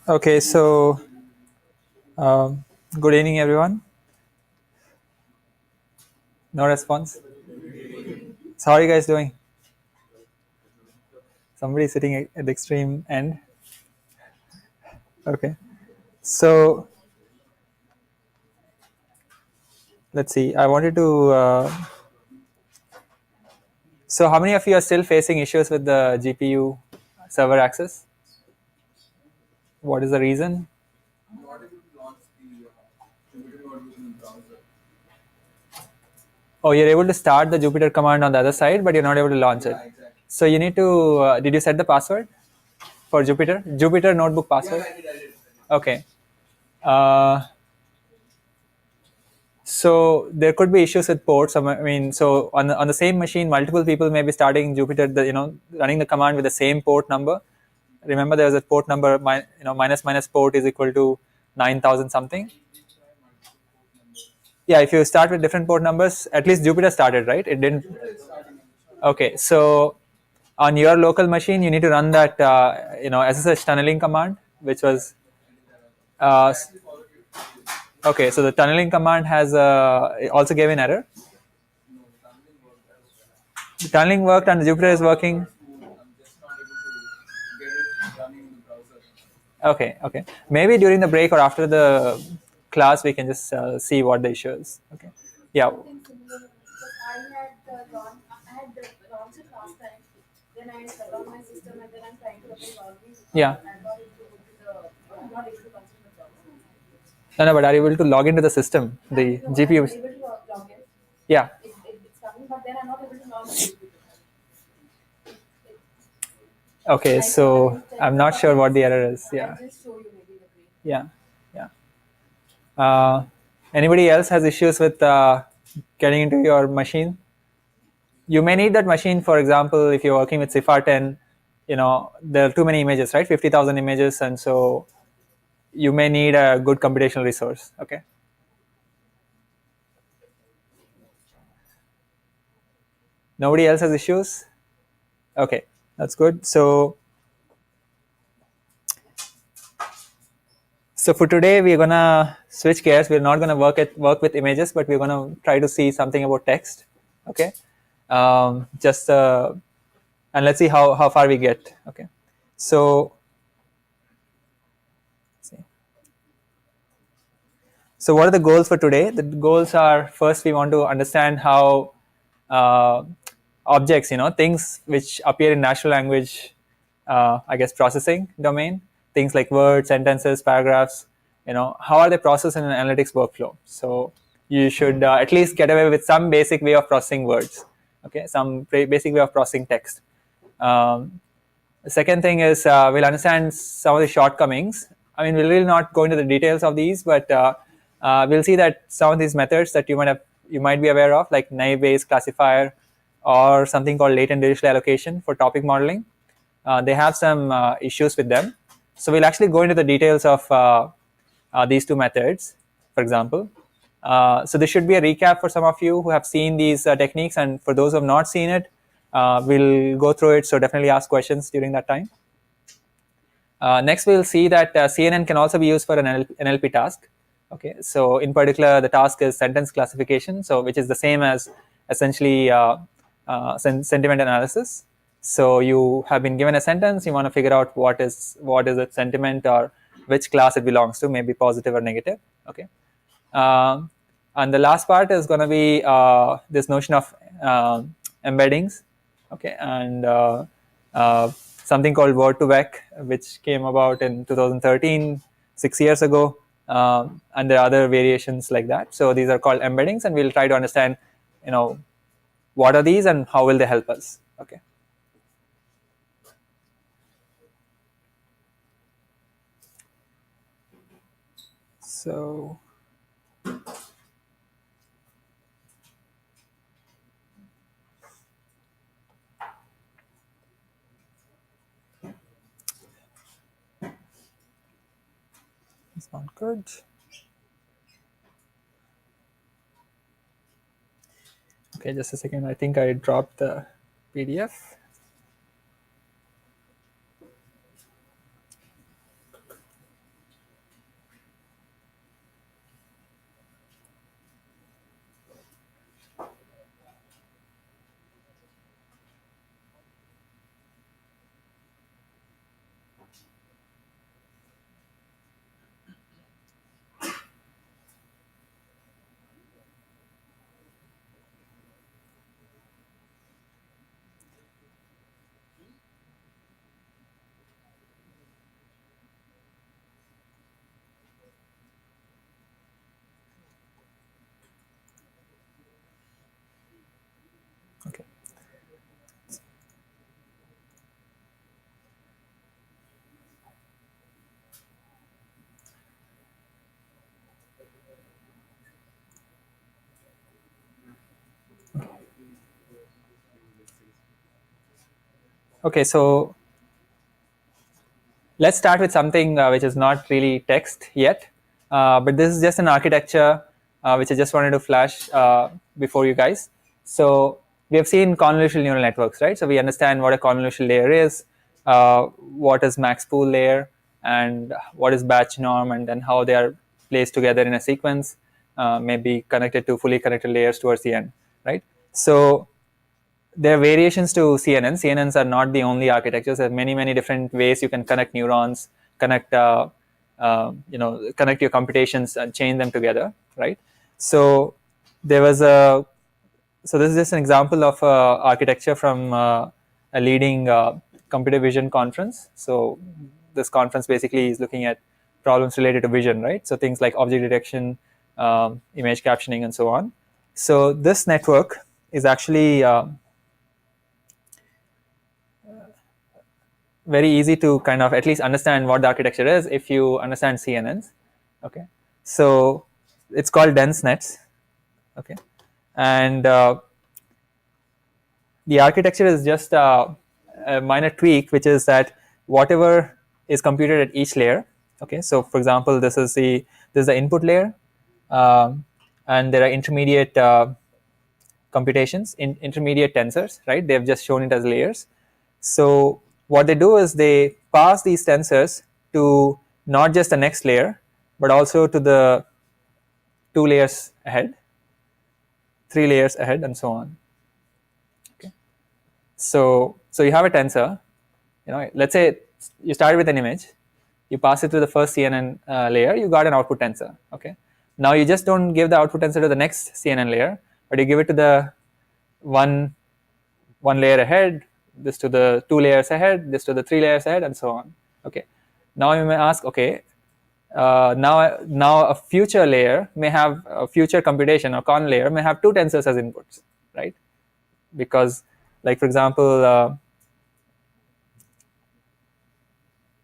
Okay, so good evening, everyone. No response. So how are you guys doing? Somebody sitting at the extreme end. Okay, so let's see. I wanted to. So how many of you are still facing issues with the GPU server access? What is the reason? Oh, you're able to start the Jupyter command on the other side, but you're not able to launch it. So you need to. Did you set the password for Jupyter? Jupyter notebook password. Okay. Uh, So there could be issues with ports. I mean, so on the same machine, multiple people may be starting Jupyter, running the command with the same port number. Remember, there was a port number, minus minus port is equal to 9,000 something. Yeah, if you start with different port numbers, at least Jupyter started, right? It didn't. Okay, so on your local machine, you need to run that SSH tunneling command, which was uh, okay. So the tunneling command has also gave an error. The tunneling worked and the Jupyter is working. Okay, okay. Maybe during the break or after the class, we can just see what the issue is. Okay. Yeah. Yeah. No, no, but are you able to log into the system, the GPU? Yeah. Okay, so I'm not sure what the error is. Yeah. Yeah. Yeah. Anybody else has issues with getting into your machine? You may need that machine, for example, if you're working with CIFAR 10, there are too many images, right? 50,000 images, and so you may need a good computational resource. Okay. Nobody else has issues? Okay, that's good. So for today, we're gonna switch gears. We're not gonna work with images, but we're gonna try to see something about text. Okay. Just and let's see how far we get. Okay. So let's see. So what are the goals for today? The goals are, first we want to understand how uh, objects, things which appear in natural language, I guess processing domain, things like words, sentences, paragraphs, how are they processed in an analytics workflow? So you should at least get away with some basic way of processing words, okay, some basic way of processing text. The second thing is we'll understand some of the shortcomings. I mean, we'll really not go into the details of these, but we'll see that some of these methods that you might be aware of, like naive-Bayes classifier or something called latent digital allocation for topic modeling, they have some issues with them. So we'll actually go into the details of these two methods, for example. So this should be a recap for some of you who have seen these techniques, and for those who have not seen it, we'll go through it. So definitely ask questions during that time. Next, we'll see that CNN can also be used for an NLP task. Okay, so in particular, the task is sentence classification, so which is the same as essentially sentiment analysis. So you have been given a sentence, you want to figure out what is its sentiment or which class it belongs to, maybe positive or negative. Okay, and the last part is going to be this notion of embeddings. Okay, and something called Word2Vec, which came about in 2013, 6 years ago, and there are other variations like that. So these are called embeddings, and we'll try to understand, what are these and how will they help us. Okay. So it's not good. Okay, just a second. I think I dropped the PDF. Okay. Okay, so let's start with something which is not really text yet, but this is just an architecture which I just wanted to flash before you guys. So we have seen convolutional neural networks, right? So we understand what a convolutional layer is, what is max pool layer, and what is batch norm, and then how they are placed together in a sequence, maybe connected to fully connected layers towards the end, right? So there are variations to CNNs. CNNs are not the only architectures. There are many different ways you can connect neurons, connect connect your computations and chain them together, right? So there was a so this is just an example of architecture from a leading computer vision conference. So this conference basically is looking at problems related to vision, right? So things like object detection, image captioning, and so on. So this network is actually very easy to kind of at least understand what the architecture is if you understand CNNs. Okay, so it's called dense nets. Okay, and the architecture is just a minor tweak, which is that whatever is computed at each layer. Okay, so for example, this is the input layer, and there are intermediate computations in intermediate tensors, right? They've just shown it as layers. So what they do is they pass these tensors to not just the next layer, but also to the 2 layers ahead, 3 layers ahead, and so on. Okay. So you have a tensor. Let's say you started with an image, you pass it to the first CNN layer, you got an output tensor. Okay. Now you just don't give the output tensor to the next CNN layer, but you give it to the one layer ahead, this to the 2 layers ahead, this to the 3 layers ahead, and so on. Okay. Now you may ask, okay, now a future layer may have a future computation, or con layer may have 2 tensors as inputs, right? Because, like for example,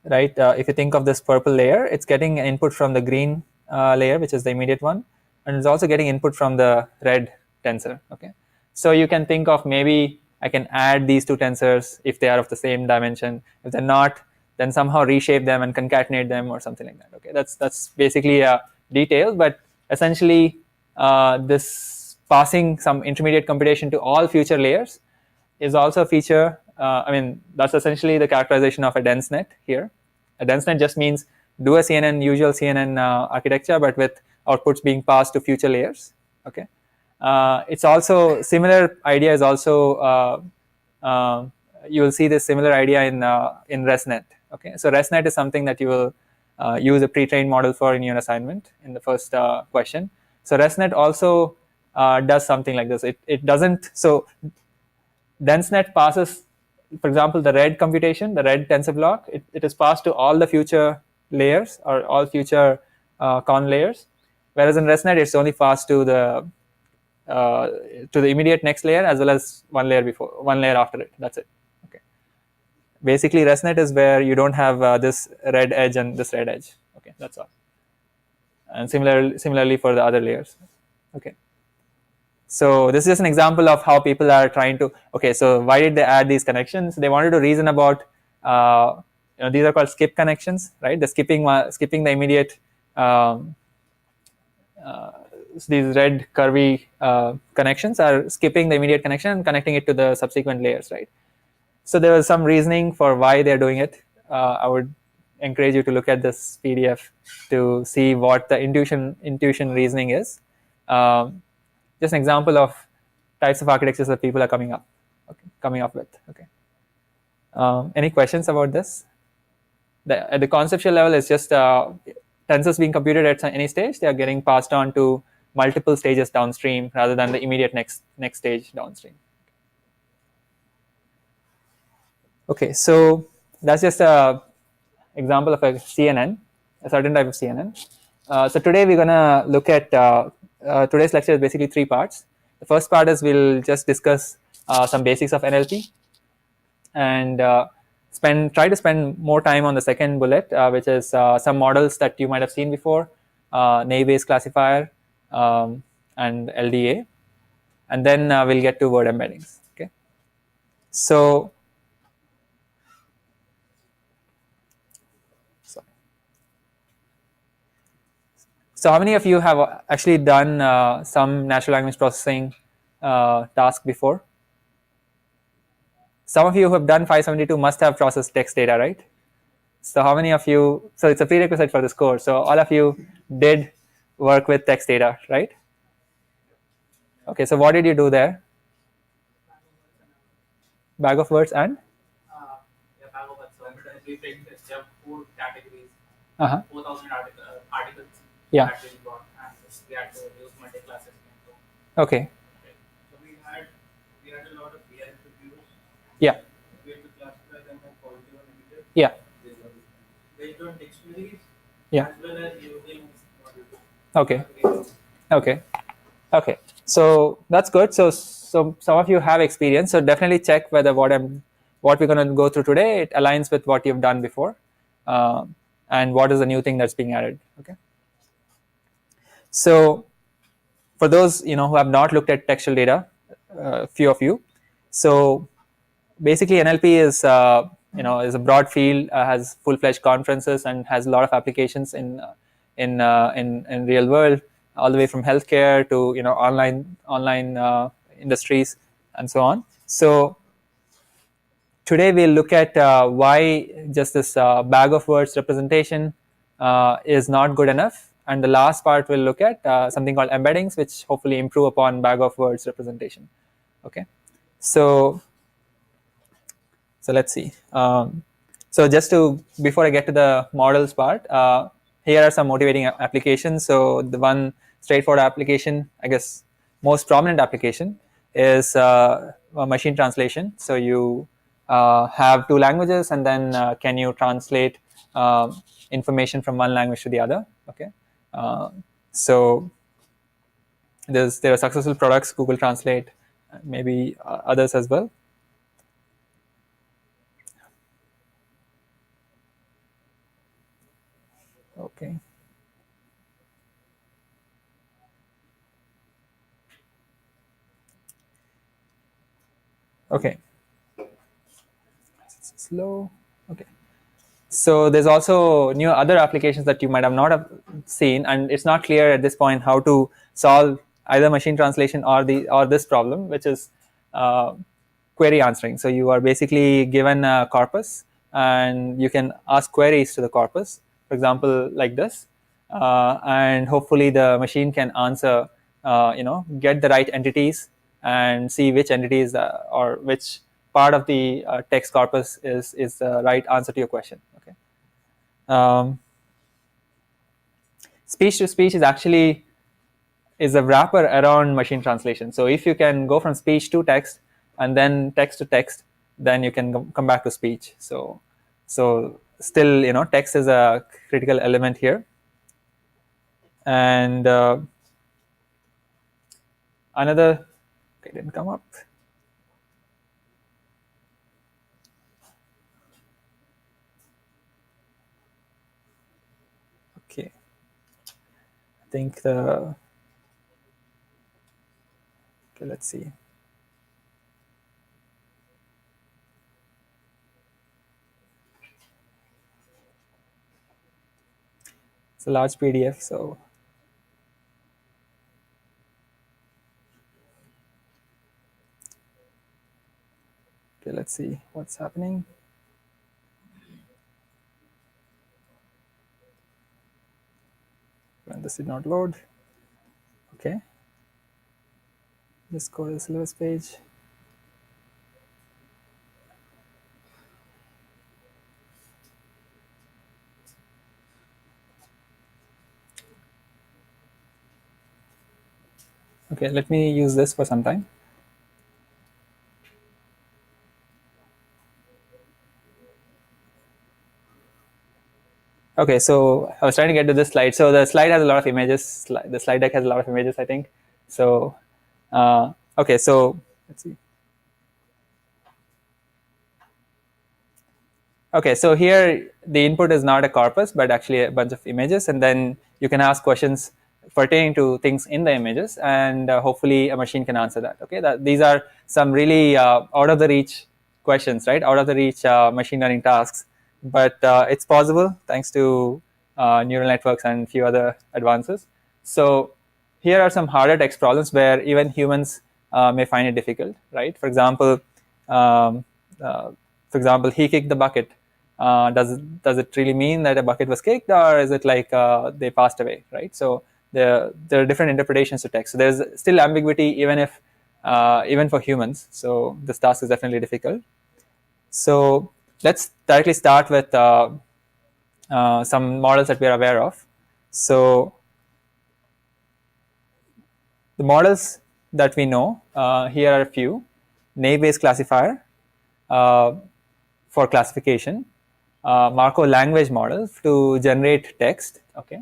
right, if you think of this purple layer, it's getting input from the green layer, which is the immediate one, and it's also getting input from the red tensor. Okay, so you can think of maybe I can add these 2 tensors if they are of the same dimension. If they're not, then somehow reshape them and concatenate them or something like that. Okay, that's basically a detail, but essentially this passing some intermediate computation to all future layers is also a feature. I mean, that's essentially the characterization of a dense net here. A dense net just means do a CNN, usual CNN architecture, but with outputs being passed to future layers. Okay. It's also similar idea is also you will see this similar idea in ResNet. Okay, so ResNet is something that you will use a pre-trained model for in your assignment in the first question. So ResNet also does something like this. It doesn't. So DenseNet passes, for example, the red computation, the red tensor block. It is passed to all the future layers or all future con layers, whereas in ResNet it's only passed to the immediate next layer as well as one layer after it. That's it. Okay. Basically, ResNet is where you don't have this red edge and this red edge. Okay, that's all. And similarly for the other layers. Okay. So this is just an example of how people are trying to. Okay, so why did they add these connections? They wanted to reason about. These are called skip connections, right? The skipping the immediate these red curvy connections are skipping the immediate connection and connecting it to the subsequent layers, right? So there was some reasoning for why they're doing it. I would encourage you to look at this PDF to see what the intuition reasoning is. Just an example of types of architectures that people are coming up with. Okay. Any questions about this? At the conceptual level, it's just tensors being computed at any stage. They are getting passed on to multiple stages downstream rather than the immediate next stage downstream. Okay, so that's just a example of a CNN, a certain type of CNN. So today we're gonna look at today's lecture is basically 3 parts. The first part is we'll just discuss some basics of NLP, and try to spend more time on the second bullet, which is some models that you might have seen before, naive classifier and LDA, and then we'll get to word embeddings. Okay, so how many of you have actually done some natural language processing task before? Some of you who have done 572 must have processed text data, right? So how many of you, so it's a prerequisite for this course, so all of you did work with text data, right? Okay, so what did you do there? Bag of words and? Yeah, bag of words. So we take there are 4 categories, 4,000 articles Yeah. that we got, and we had to use multi-class system. Okay. So we had a lot of BI reviews. Yeah. We had to classify them as positive and negative. Yeah. Based on dictionaries. Yeah. As well as using models. Okay. Okay. Okay. So that's good. So some of you have experience. So definitely check whether what we're going to go through today, it aligns with what you've done before, and what is the new thing that's being added. Okay. So for those who have not looked at textual data, few of you. So basically, NLP is a broad field, has full-fledged conferences, and has a lot of applications in real world, all the way from healthcare to online industries and so on. So today we'll look at why just this bag of words representation is not good enough, and the last part we'll look at something called embeddings, which hopefully improve upon bag of words representation. Okay, so let's see. So just to, before I get to the models part, here are some motivating applications. So the one straightforward application, I guess most prominent application, is machine translation. So you have 2 languages, and then can you translate information from one language to the other? Okay, so there are successful products, Google Translate, maybe others as well. Okay. Okay. Slow. Okay. So there's also new other applications that you might have not have seen, and it's not clear at this point how to solve either machine translation or this problem, which is query answering. So you are basically given a corpus, and you can ask queries to the corpus, for example, like this, and hopefully the machine can answer, get the right entities and see which entities or which part of the text corpus is the right answer to your question. Okay. Speech to speech is a wrapper around machine translation. So if you can go from speech to text and then text to text, then you can come back to speech. So still, text is a critical element here. And another, okay, didn't come up. Okay, I think okay, let's see. It's a large PDF, so Okay, let's see what's happening. When this did not load. Okay, just go to the syllabus page. Okay, let me use this for some time. Okay, so I was trying to get to this slide. So the slide has a lot of images. The slide deck has a lot of images, I think. So, okay, so let's see. Okay, so here the input is not a corpus, but actually a bunch of images, and then you can ask questions pertaining to things in the images, and hopefully a machine can answer that. Okay, these are some really out of the reach questions, right? Out of the reach machine learning tasks, but it's possible thanks to neural networks and a few other advances. So here are some harder text problems where even humans may find it difficult, right? Um, uh, for example, he kicked the bucket. Does it really mean that a bucket was kicked, or is it like they passed away, right? So there are different interpretations to text. So there's still ambiguity even for humans. So this task is definitely difficult. So let's directly start with some models that we are aware of. So the models that we know, here are a few. Naive-Bayes classifier uh, for classification, Markov language model to generate text, okay,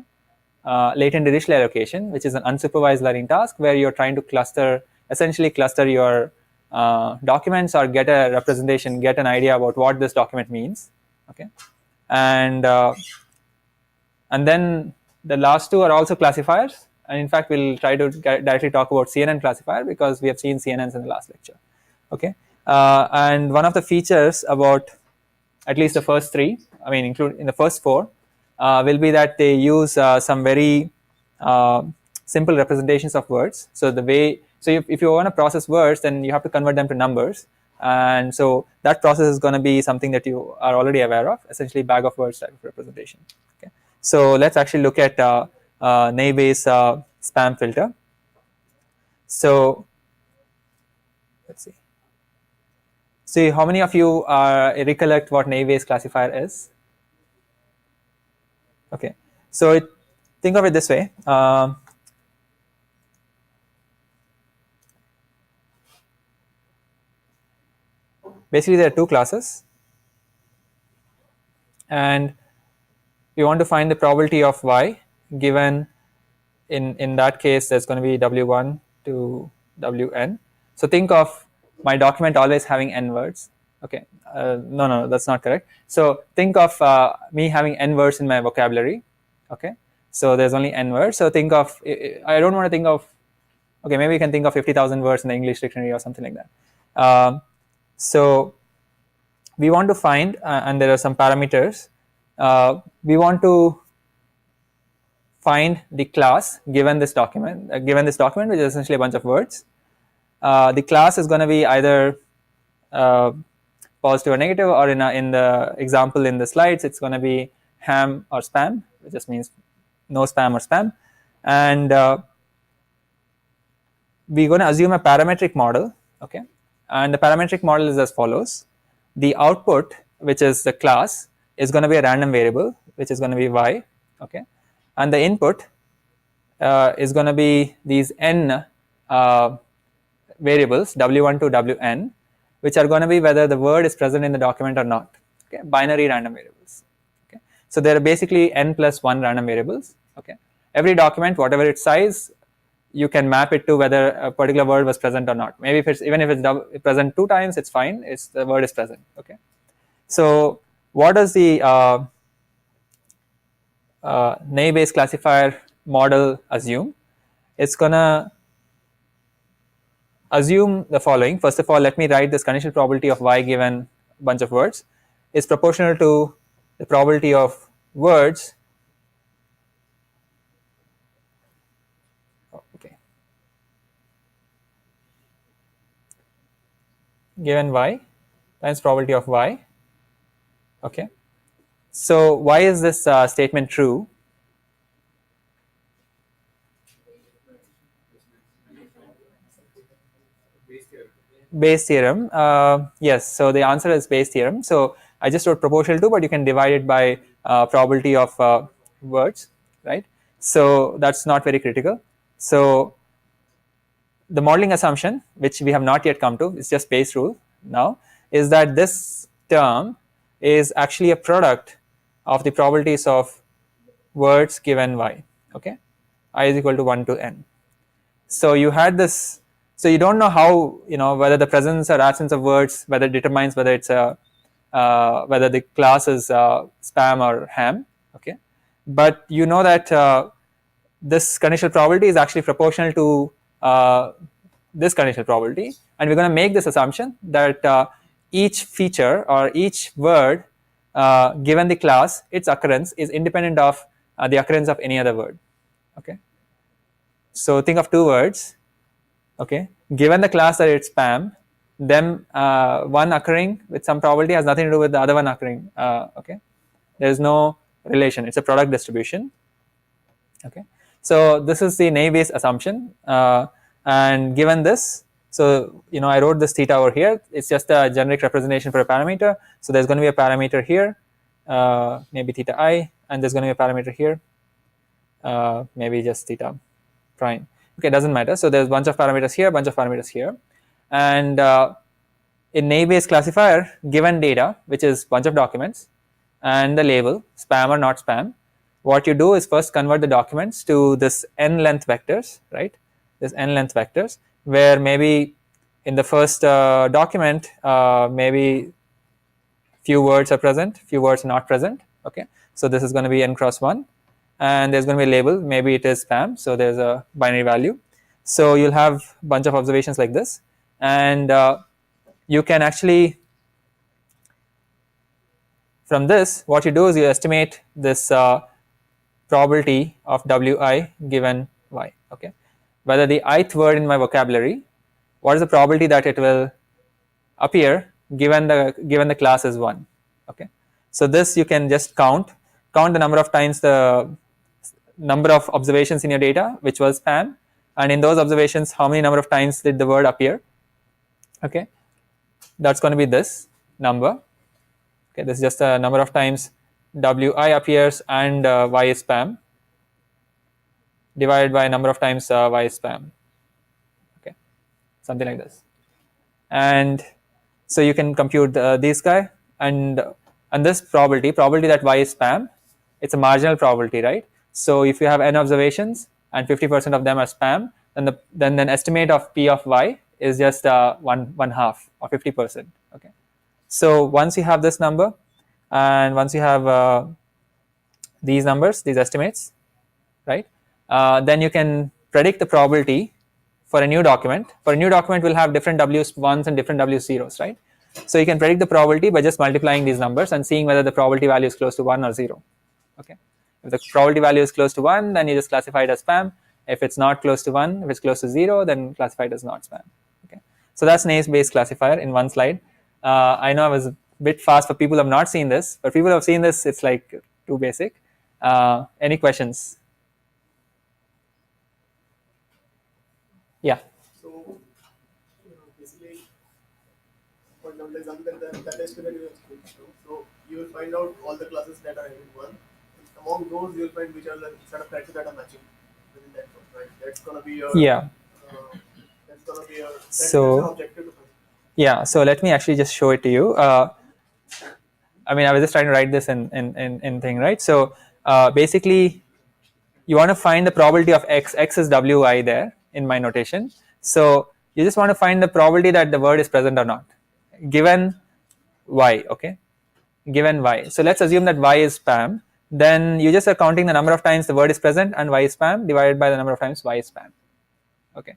latent Dirichlet allocation, which is an unsupervised learning task where you're trying to essentially cluster your documents or get a representation, get an idea about what this document means, okay, and and then the last two are also classifiers. And in fact, we'll try to directly talk about CNN classifier because we have seen CNNs in the last lecture. Okay, and one of the features about at least the first three, I mean, include in the first four, will be that they use some very uh, simple representations of words. So if you want to process words, then you have to convert them to numbers, and so that process is going to be something that you are already aware of, essentially bag of words type of representation. Okay, so let's actually look at Naive-Bayes spam filter. So let's see. See, how many of you recollect what Naive-Bayes classifier is? Okay, so think of it this way. Basically, there are two classes, and we want to find the probability of y given in that case there's going to be w1 to wn. So think of my document always having n words. Okay, no, that's not correct. So think of me having n words in my vocabulary. Okay, so there's only n words. So think of, I don't want to think of, okay, maybe you can think of 50,000 words in the English dictionary or something like that. So we want to find, and there are some parameters. We want to find the class given this document, which is essentially a bunch of words. The class is going to be either uh, positive or negative, or in the example in the slides, it's going to be ham or spam, which just means no spam or spam. And we're going to assume a parametric model, okay? And the parametric model is as follows. The output, which is the class, is going to be a random variable, which is going to be y, okay? And the input is going to be these n variables, w1 to wn, which are going to be whether the word is present in the document or not, okay? Binary random variables, okay? So there are basically n plus 1 random variables, okay? Every document, whatever its size, you can map it to whether a particular word was present or not. Maybe even if it's present 2 times, it's fine. The word is present. Okay. So what does the Naive-Bayes classifier model assume? It's gonna assume the following. First of all, let me write this conditional probability of y given a bunch of words is proportional to the probability of words. Okay. Given y times probability of y. Okay. So why is this statement true? Bayes theorem. Yes. So the answer is Bayes theorem. So I just wrote proportional to, but you can divide it by probability of words, right? So that's not very critical. So the modeling assumption, which we have not yet come to, is just Bayes rule now, is that this term is actually a product of the probabilities of words given y. Okay, I is equal to 1 to n. So you had this. So you don't know how, whether the presence or absence of words, whether it determines whether it's a whether the class is spam or ham. Okay, but you know that this conditional probability is actually proportional to this conditional probability, and we're going to make this assumption that each feature or each word given the class, its occurrence is independent of the occurrence of any other word. Okay, so think of two words. Okay, given the class that it's spam, then one occurring with some probability has nothing to do with the other one occurring. Okay, there is no relation, it's a product distribution. Okay, so this is the naive Bayes assumption, and given this, so I wrote this theta over here. It's just a generic representation for a parameter. So there's going to be a parameter here, maybe theta I, and there's going to be a parameter here, maybe just theta prime. Okay, doesn't matter. So there's a bunch of parameters here, bunch of parameters here, and in naive Bayes classifier, given data, which is bunch of documents, and the label spam or not spam, what you do is first convert the documents to this n length vectors, right? This n length vectors, where maybe in the first document, maybe few words are present, few words are not present. Okay, so this is going to be n cross 1, and there's going to be a label, maybe it is spam, so there's a binary value. So you'll have a bunch of observations like this, and you can actually, from this, what you do is you estimate this probability of wi given y. Okay, whether the ith word in my vocabulary, what is the probability that it will appear given the class is 1. Okay, so this you can just count the number of times the number of observations in your data which was spam, and in those observations how many number of times did the word appear. Okay, that's going to be this number. Okay, this is just a number of times wi appears and y is spam divided by number of times y is spam. Okay, something like this. And so you can compute this guy, and this probability that y is spam, it's a marginal probability, right? So if you have n observations and 50% of them are spam, then the estimate of p of y is just one half or 50%. Okay, so once you have this number, and once you have these numbers, these estimates, right, then you can predict the probability for a new document. For a new document, we'll have different w1s and different w0s, right? So you can predict the probability by just multiplying these numbers and seeing whether the probability value is close to 1 or 0. Okay, if the probability value is close to 1, then you just classify it as spam. If it's not close to 1, if it's close to 0, then classify it as not spam. Okay, so that's naive Bayes classifier in one slide. I know I was a bit fast for people who have not seen this, but people who have seen this, it's like too basic. Any questions? Yeah. So, basically, for example, that estimate you explained. So you will find out all the classes that are having 1. Among those, you will find which are the set of criteria that are matching within that one, right? That's gonna be your that's gonna be your that's your objective to find. Yeah. So let me actually just show it to you. I mean, I was just trying to write this in thing, right? So basically, you want to find the probability of x. X is wi there in my notation. So you just want to find the probability that the word is present or not, given y. Okay, given y. So let's assume that y is spam. Then you just are counting the number of times the word is present and y is spam divided by the number of times y is spam. Okay.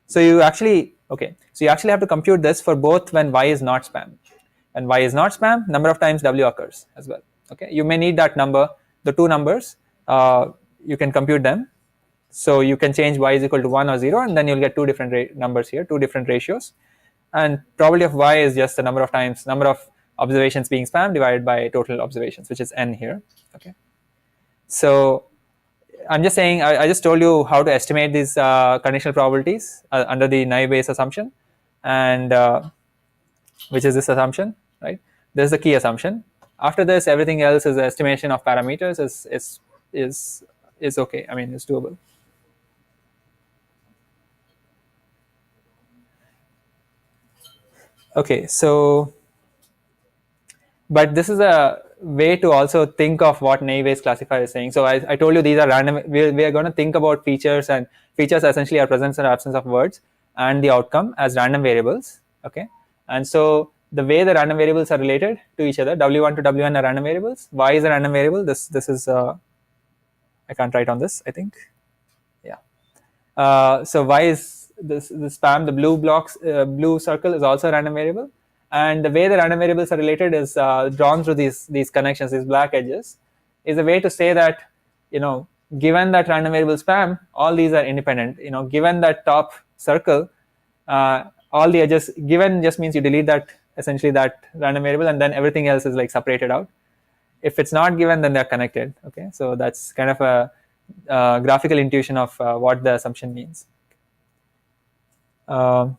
So you actually have to compute this for both when y is not spam. When y is not spam, number of times w occurs as well. Okay, you may need that number, the two numbers. You can compute them. So you can change y is equal to 1 or 0, and then you'll get two different numbers here, two different ratios. and probability of y is just the number of observations being spam divided by total observations, which is n here. Okay, so I'm just saying, I just told you how to estimate these conditional probabilities under the naive Bayes assumption, and which is this assumption, right? This is the key assumption. After this, everything else is estimation of parameters is is okay. I mean, it's doable. Okay, so but this is a way to also think of what naive Bayes classifier is saying. So I told you these are random. We are going to think about features, and features essentially are presence or absence of words, and the outcome as random variables. Okay, and so the way the random variables are related to each other, w1 to w1 are random variables. Y is a random variable. This is I can't write on this, I think. Yeah. So y is the spam, the blue blocks, blue circle is also a random variable, and the way the random variables are related is drawn through these connections, these black edges, is a way to say that, given that random variable spam, all these are independent. Given that top circle, all the edges given just means you delete that, essentially that random variable, and then everything else is like separated out. If it's not given, then they're connected. Okay, so that's kind of a graphical intuition of what the assumption means. So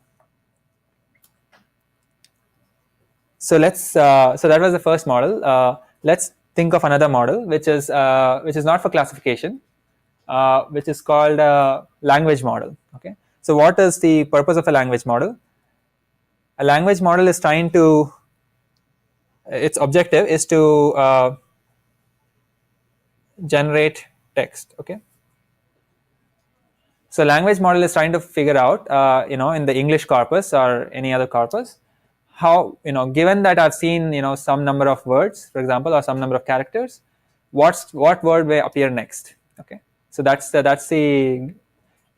that was the first model. Let's think of another model, which is not for classification, which is called a language model. Okay, so what is the purpose of a language model? A language model is trying to, its objective is to generate text. Okay, so language model is trying to figure out, in the English corpus or any other corpus, how, given that I've seen, some number of words, for example, or some number of characters, what word will appear next. Okay, so that's the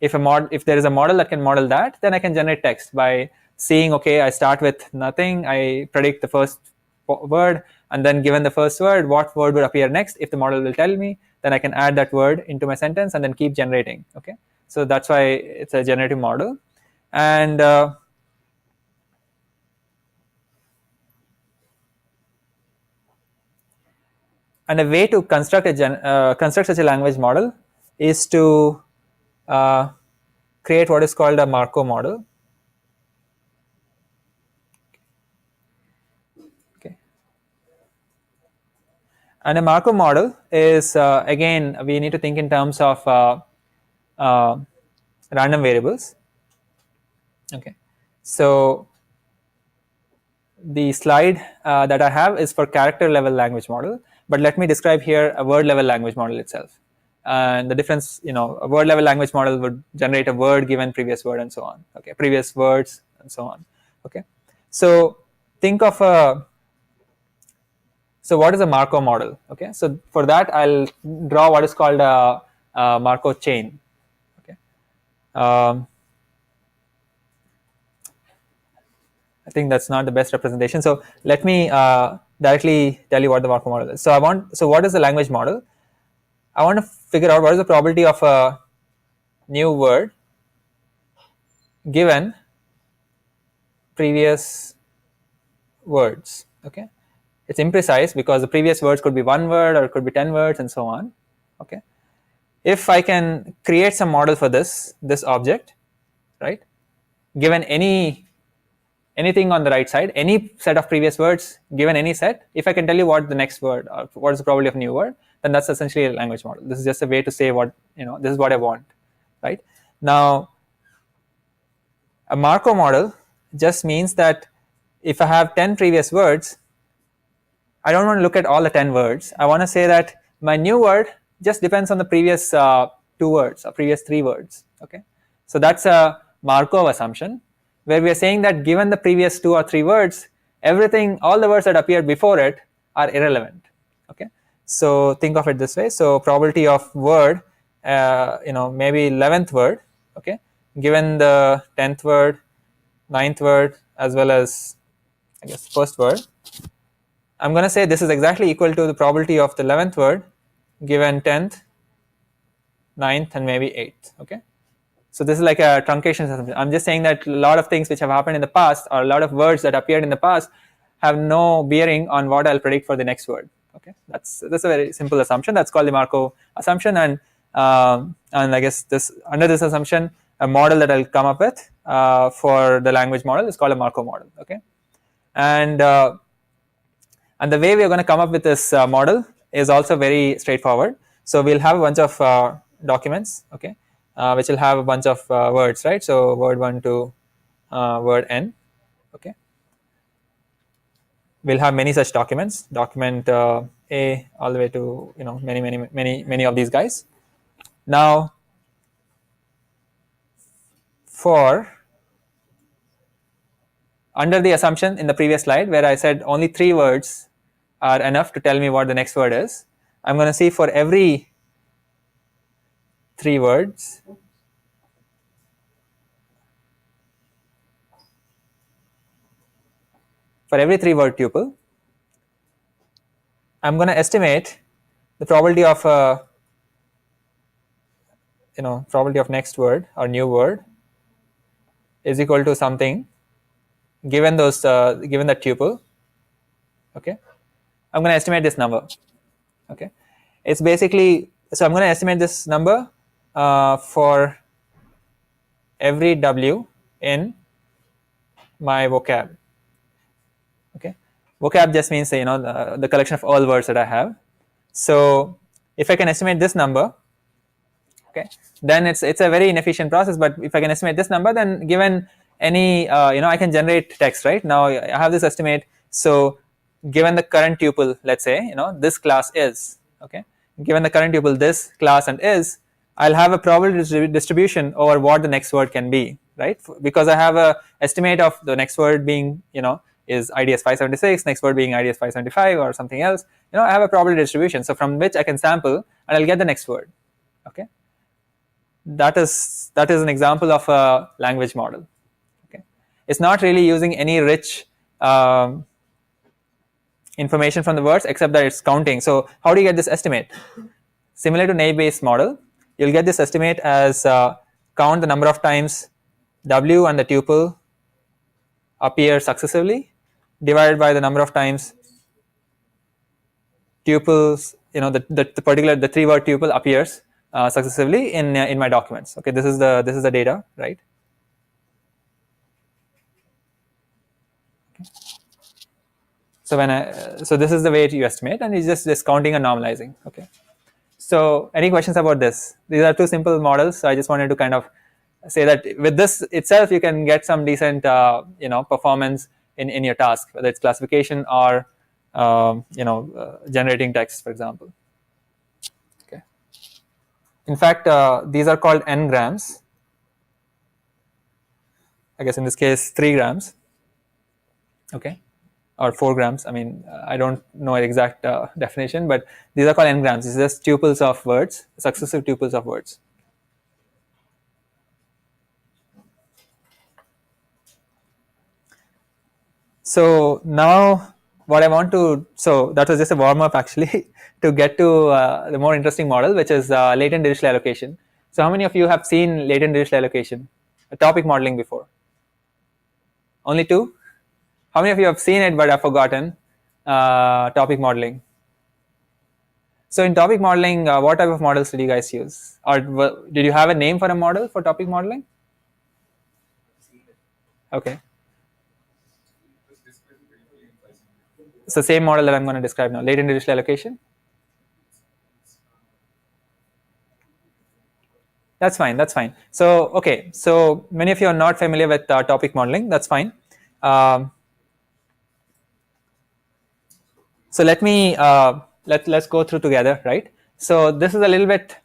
if there is a model that can model that, then I can generate text by seeing, okay, I start with nothing, I predict the first word, and then given the first word, what word will appear next. If the model will tell me, then I can add that word into my sentence and then keep generating. Okay, so that's why it's a generative model. And a way to construct such a language model is to create what is called a Markov model. Okay, and a Markov model is, again, we need to think in terms of random variables. Okay, so the slide that I have is for character level language model, but let me describe here a word level language model itself. And the difference, a word level language model would generate a word given previous word and so on. Okay, previous words and so on. Okay, so think of so what is a Markov model? Okay, so for that I'll draw what is called a Markov chain. Okay, I think that's not the best representation. So let me directly tell you what the Markov model is. So what is the language model? I want to figure out what is the probability of a new word given previous words. Okay, it's imprecise because the previous words could be one word or it could be 10 words and so on. Okay, if I can create some model for this object, right, given anything on the right side, any set of previous words given any set, if I can tell you what the next word or what is the probability of new word, then that's essentially a language model. This is just a way to say what, this is what I want. Right, now a Markov model just means that if I have 10 previous words, I don't want to look at all the 10 words. I want to say that my new word just depends on the previous 2 words or previous 3 words. Okay, so that's a Markov assumption, where we are saying that given the previous 2 or 3 words, everything, all the words that appeared before it are irrelevant. Okay, so think of it this way. So probability of word, maybe 11th word. Okay, given the 10th word, 9th word, as well as, I guess, first word, I'm going to say this is exactly equal to the probability of the 11th word given 10th, 9th, and maybe 8th. Okay, So this is like a truncation assumption. I'm just saying that a lot of things which have happened in the past, or a lot of words that appeared in the past, have no bearing on what I'll predict for the next word. Okay, that's a very simple assumption. That's called the Markov assumption, and I guess this under this assumption, a model that I'll come up with for the language model is called a Markov model. Okay, and the way we are going to come up with this model is also very straightforward. So we'll have a bunch of documents, okay, which will have a bunch of words, right? So word 1 to word n, okay. We'll have many such documents, document A all the way to many of these guys. Now, for under the assumption in the previous slide where I said only 3 words are enough to tell me what the next word is, I'm going to see for every 3 words, for every 3 word tuple, I'm going to estimate the probability of probability of next word or new word is equal to something given those given that tuple. Okay, I'm going to estimate this number. Okay, it's basically, so I'm going to estimate this number for every w in my vocab. Okay, vocab just means the collection of all words that I have. So if I can estimate this number, okay, then it's a very inefficient process. But if I can estimate this number, then given any I can generate text, right? Now I have this estimate. So given the current tuple, let's say this class is, okay, given the current tuple this class and is, I'll have a probability distribution over what the next word can be, right? Because I have a estimate of the next word being is IDS 576, next word being IDS 575 or something else. I have a probability distribution, so from which I can sample and I'll get the next word. Okay, that is an example of a language model. Okay, it's not really using any rich information from the words except that it's counting. So how do you get this estimate? Similar to naive-Bayes model, you'll get this estimate as count the number of times w and the tuple appear successively divided by the number of times tuples, the particular, the 3 word tuple appears successively in my documents. Okay, this is the data, right? Okay. So this is the way you estimate, and it's just counting and normalizing. Okay, so any questions about this? These are 2 simple models, so I just wanted to kind of say that with this itself you can get some decent performance in your task, whether it's classification or generating text, for example. Okay, in fact these are called n-grams. I guess in this case 3 grams, okay, or 4 grams. I mean, I don't know an exact definition, but these are called n-grams. It's just tuples of words, successive tuples of words. So now what I want to, so that was just a warm up actually to get to the more interesting model, which is latent digital allocation. So how many of you have seen latent digital allocation, topic modeling before? Only 2? How many of you have seen it but have forgotten topic modeling? So in topic modeling, what type of models did you guys use? Or did you have a name for a model for topic modeling? Okay. It's the same model that I'm going to describe now, latent digital allocation. That's fine, that's fine. So, okay, so many of you are not familiar with topic modeling, that's fine. So let me, let's go through together, right? So this is a little bit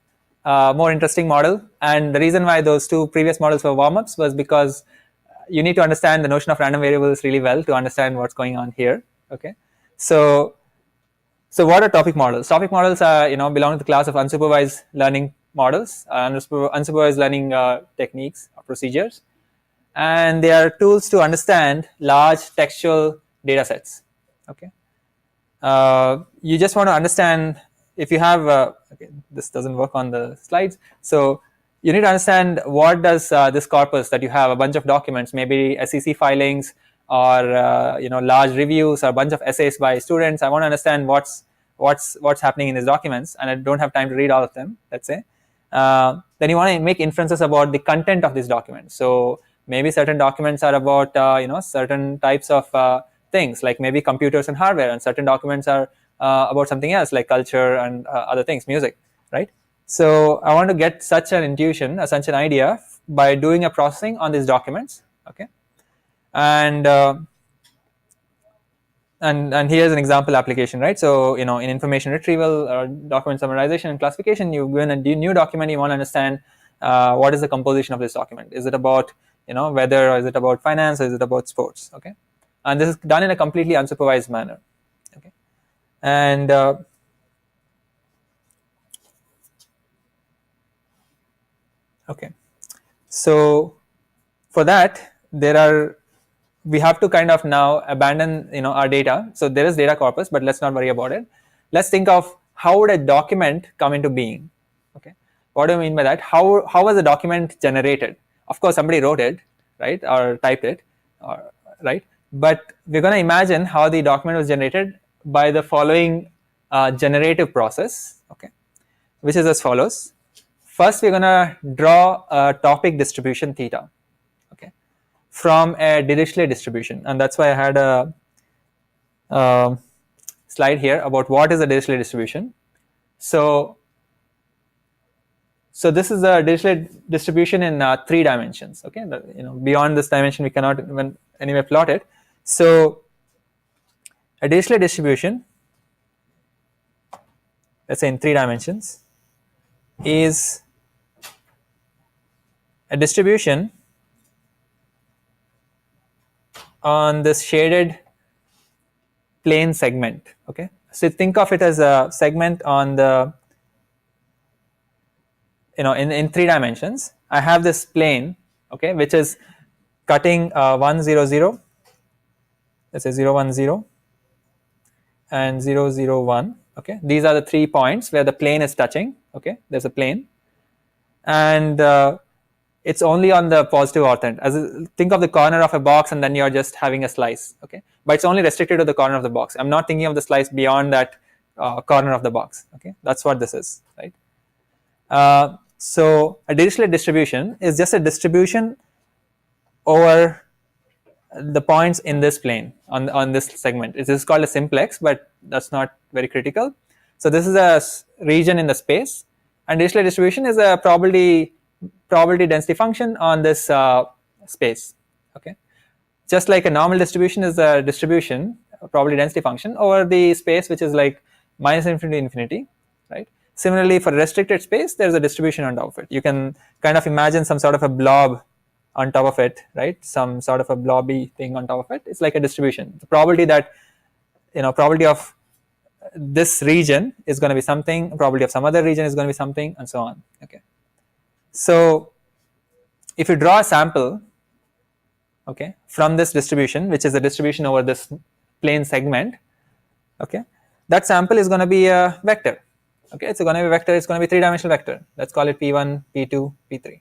more interesting model, and the reason why those 2 previous models were warm-ups was because you need to understand the notion of random variables really well to understand what's going on here. Okay, so what are topic models? Topic models are belong to the class of unsupervised learning models, unsupervised learning techniques or procedures, and they are tools to understand large textual data sets. Okay, you just want to understand if you have okay, this doesn't work on the slides. So you need to understand what does this corpus that you have, a bunch of documents, maybe SEC filings or large reviews or a bunch of essays by students. I want to understand what's happening in these documents, and I don't have time to read all of them, let's say. Then you want to make inferences about the content of these documents. So maybe certain documents are about certain types of things, like maybe computers and hardware, and certain documents are about something else, like culture and other things, music, right? So I want to get such an intuition, such an idea by doing a processing on these documents, okay? And and here's an example application, right? So in information retrieval or document summarization and classification, you go in a new document, you want to understand what is the composition of this document. Is it about weather, or is it about finance, or is it about sports? Okay, and this is done in a completely unsupervised manner. Okay, and okay, so for that we have to kind of now abandon our data. So there is data corpus, but let's not worry about it. Let's think of how would a document come into being. Okay, what do I mean by that? How was a document generated? Of course somebody wrote it, right, or typed it, or right, but we're going to imagine how the document was generated by the following generative process, okay, which is as follows. First we're going to draw a topic distribution theta, okay, from a Dirichlet distribution, and that's why I had a slide here about what is a Dirichlet distribution. So this is a Dirichlet distribution in 3 dimensions. Okay, beyond this dimension we cannot even anyway plot it. So a Dirichlet distribution, let's say in 3 dimensions, is a distribution on this shaded plane segment. Okay, so think of it as a segment on the in 3 dimensions. I have this plane, okay, which is cutting 1 0 0, let's say 0 1 0 and 0 0 1. Okay, these are the 3 points where the plane is touching. Okay, there's a plane, and it's only on the positive orthant. Think of the corner of a box, and then you're just having a slice. Okay, but it's only restricted to the corner of the box. I'm not thinking of the slice beyond that corner of the box. Okay, that's what this is, right? So a Dirichlet distribution is just a distribution over the points in this plane on this segment. It is called a simplex, but that's not very critical. So this is a region in the space, and Dirichlet distribution is a probability density function on this space. Okay, just like a normal distribution is a distribution, a probability density function over the space, which is like minus infinity to infinity, right? Similarly, for a restricted space, there's a distribution on top of it. You can kind of imagine some sort of a blob on top of it, right? Some sort of a blobby thing on top of it. It's like a distribution. The probability that probability of this region is going to be something, probability of some other region is going to be something, and so on. Okay, so if you draw a sample, okay, from this distribution, which is a distribution over this plane segment, okay, that sample is going to be a vector. Okay, it's going to be a vector. It's going to be 3-dimensional vector. Let's call it p1, p2, p3.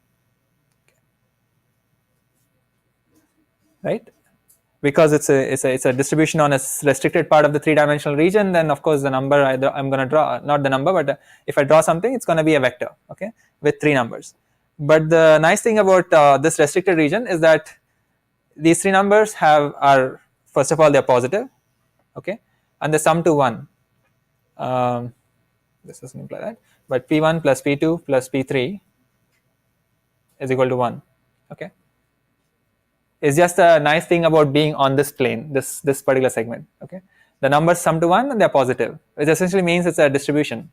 Right, because it's a distribution on a restricted part of the 3-dimensional region. Then of course the number I'm going to draw, not the number, but if I draw something, it's going to be a vector, okay, with 3 numbers. But the nice thing about this restricted region is that these 3 numbers are, first of all, they're positive, okay, and they sum to 1. This doesn't imply that, but p1 plus p2 plus p3 is equal to 1. Okay, it's just a nice thing about being on this plane, this particular segment. Okay, the numbers sum to 1 and they're positive, which essentially means it's a distribution.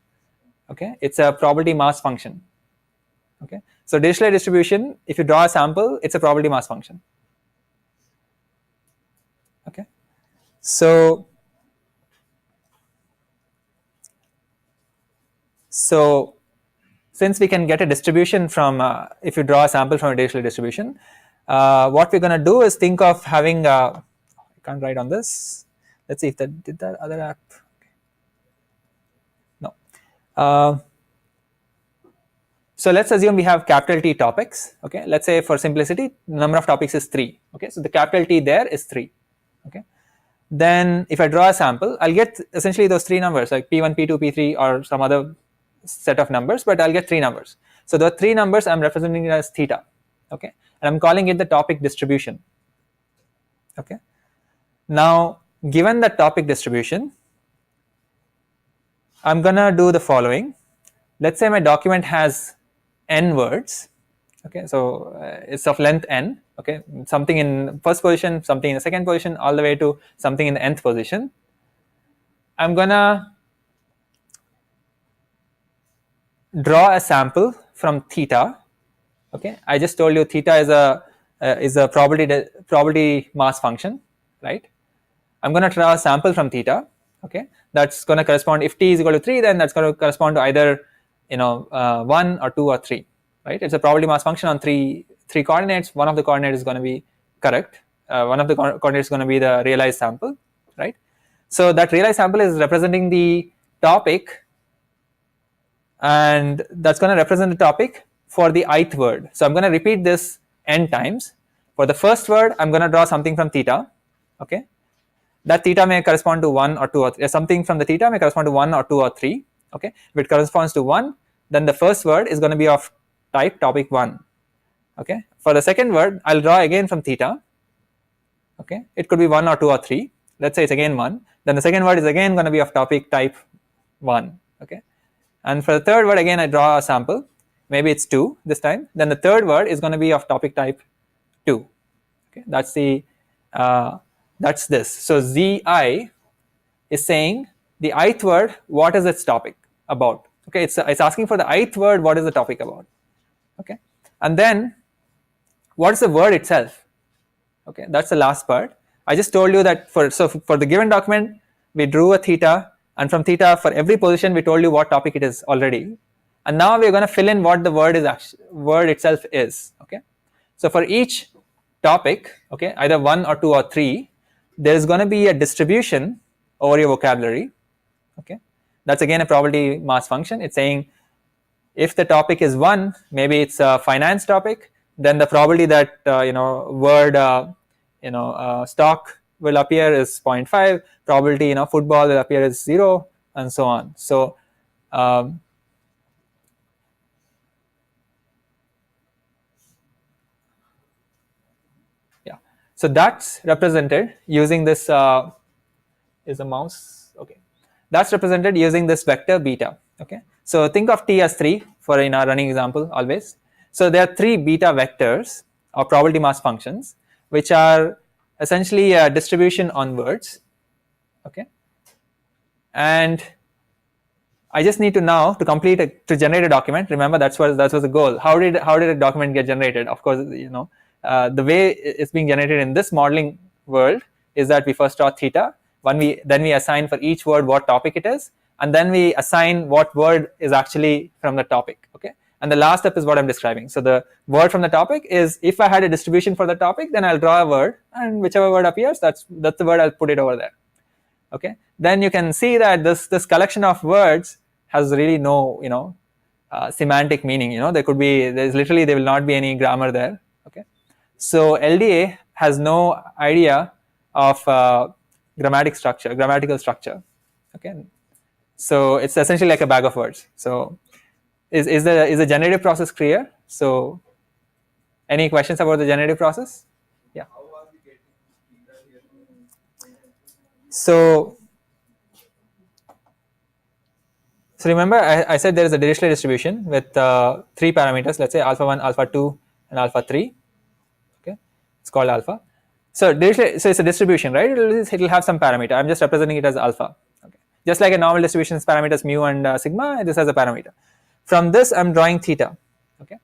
Okay, it's a probability mass function. Okay, so Dirichlet distribution, if you draw a sample, it's a probability mass function. Okay, so since we can get a distribution from if you draw a sample from a Dirichlet distribution, what we're going to do is think of having I can't write on this. Let's see if that did that other app. Okay. No. So let's assume we have capital T topics. Okay, let's say for simplicity, the number of topics is 3. Okay, so the capital T there is 3. Okay, then if I draw a sample, I'll get essentially those 3 numbers like P1, P2, P3 or some other set of numbers, but I'll get 3 numbers. So the 3 numbers I'm representing as theta. Okay, and I'm calling it the topic distribution. Okay, now given the topic distribution, I'm gonna do the following. Let's say my document has n words. Okay, so it's of length n. Okay, something in first position, something in the second position, all the way to something in the nth position. I'm gonna draw a sample from theta. Okay, I just told you theta is a probability mass function, right? I'm going to draw a sample from theta. Okay, that's going to correspond, if t is equal to 3, then that's going to correspond to either 1 or 2 or 3, right? It's a probability mass function on three coordinates. One of the coordinates is going to be correct. One of the coordinates is going to be the realized sample, right? So that realized sample is representing the topic, and that's going to represent the topic for the ith word. So I'm going to repeat this n times. For the first word, I'm going to draw something from theta. Okay, that theta may correspond to 1 or 2 or 3. Something from the theta may correspond to 1 or 2 or 3. Okay, if it corresponds to 1, then the first word is going to be of type topic 1. Okay, for the second word, I'll draw again from theta. Okay, it could be 1 or 2 or 3. Let's say it's again 1. Then the second word is again going to be of topic type 1. Okay, and for the third word, again I draw a sample. Maybe it's 2 this time. Then the third word is going to be of topic type 2. Okay, that's this. So Zi is saying the ith word, what is its topic about? Okay, it's asking for the ith word, what is the topic about? Okay, and then what is the word itself? Okay, that's the last part. I just told you that for the given document, we drew a theta, and from theta for every position we told you what topic it is already, and now we're going to fill in what the word itself is. Okay, so for each topic, okay, either 1 or 2 or 3, there is going to be a distribution over your vocabulary. Okay, that's again a probability mass function. It's saying if the topic is 1, maybe it's a finance topic, then the probability that word stock will appear is 0.5. Probability football will appear is 0, and so on. So yeah, so that's represented using this is a mouse. Okay, that's represented using this vector beta. Okay, so think of t as 3 for in our running example always. So there are 3 beta vectors or probability mass functions, which are essentially a distribution on words. Okay, and I just need to now to generate a document. Remember, that was the goal. How did a document get generated? Of course, the way it's being generated in this modeling world is that we first draw theta. Then we assign for each word what topic it is, and then we assign what word is actually from the topic. Okay, and the last step is what I'm describing. So the word from the topic is, if I had a distribution for the topic, then I'll draw a word, and whichever word appears, that's the word, I'll put it over there. Okay, then you can see that this collection of words has really no semantic meaning. There will not be any grammar there. Okay, so LDA has no idea of grammatical structure. Okay, so it's essentially like a bag of words. So is the generative process clear? So any questions about the generative process? Yeah. So remember, I said there is a Dirichlet distribution with 3 parameters. Let's say alpha 1, alpha 2, and alpha 3. Okay, it's called alpha. So Dirichlet, so it's a distribution, right? It'll have some parameter. I'm just representing it as alpha. Okay, just like a normal distribution's parameters mu and sigma, this has a parameter. From this, I'm drawing theta. Okay,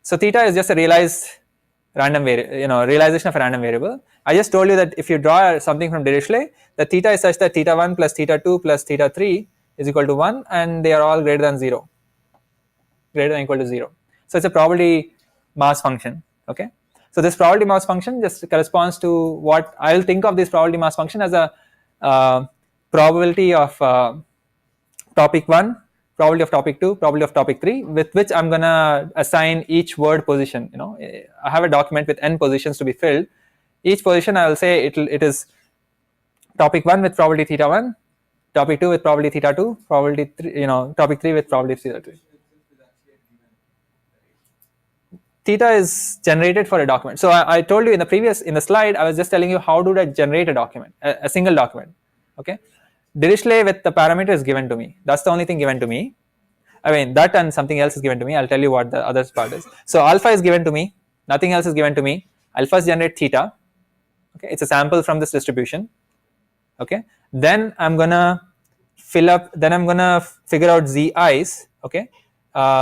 so theta is just a realization of a random variable. I just told you that if you draw something from Dirichlet, the theta is such that theta 1 plus theta 2 plus theta 3 is equal to 1, and they are all greater than equal to 0. So it's a probability mass function. Okay, so this probability mass function just corresponds to what I'll think of this probability mass function as a probability of topic 1 probability of topic 2, probability of topic 3, with which I'm gonna assign each word position. I have a document with n positions to be filled. Each position I will say it is topic 1 with probability theta 1, topic 2 with probability theta 2, probability 3, topic 3 with probability theta 3. Theta is generated for a document. So I told you in the slide, I was just telling you how do I generate a document, a single document. Okay, Dirichlet with the parameter is given to me. That's the only thing given to me. I mean, that and something else is given to me. I'll tell you what the other part is. So alpha is given to me. Nothing else is given to me. I'll first generate theta. Okay, it's a sample from this distribution. Okay, then I'm gonna fill up. Then I'm gonna figure out zi's. Okay,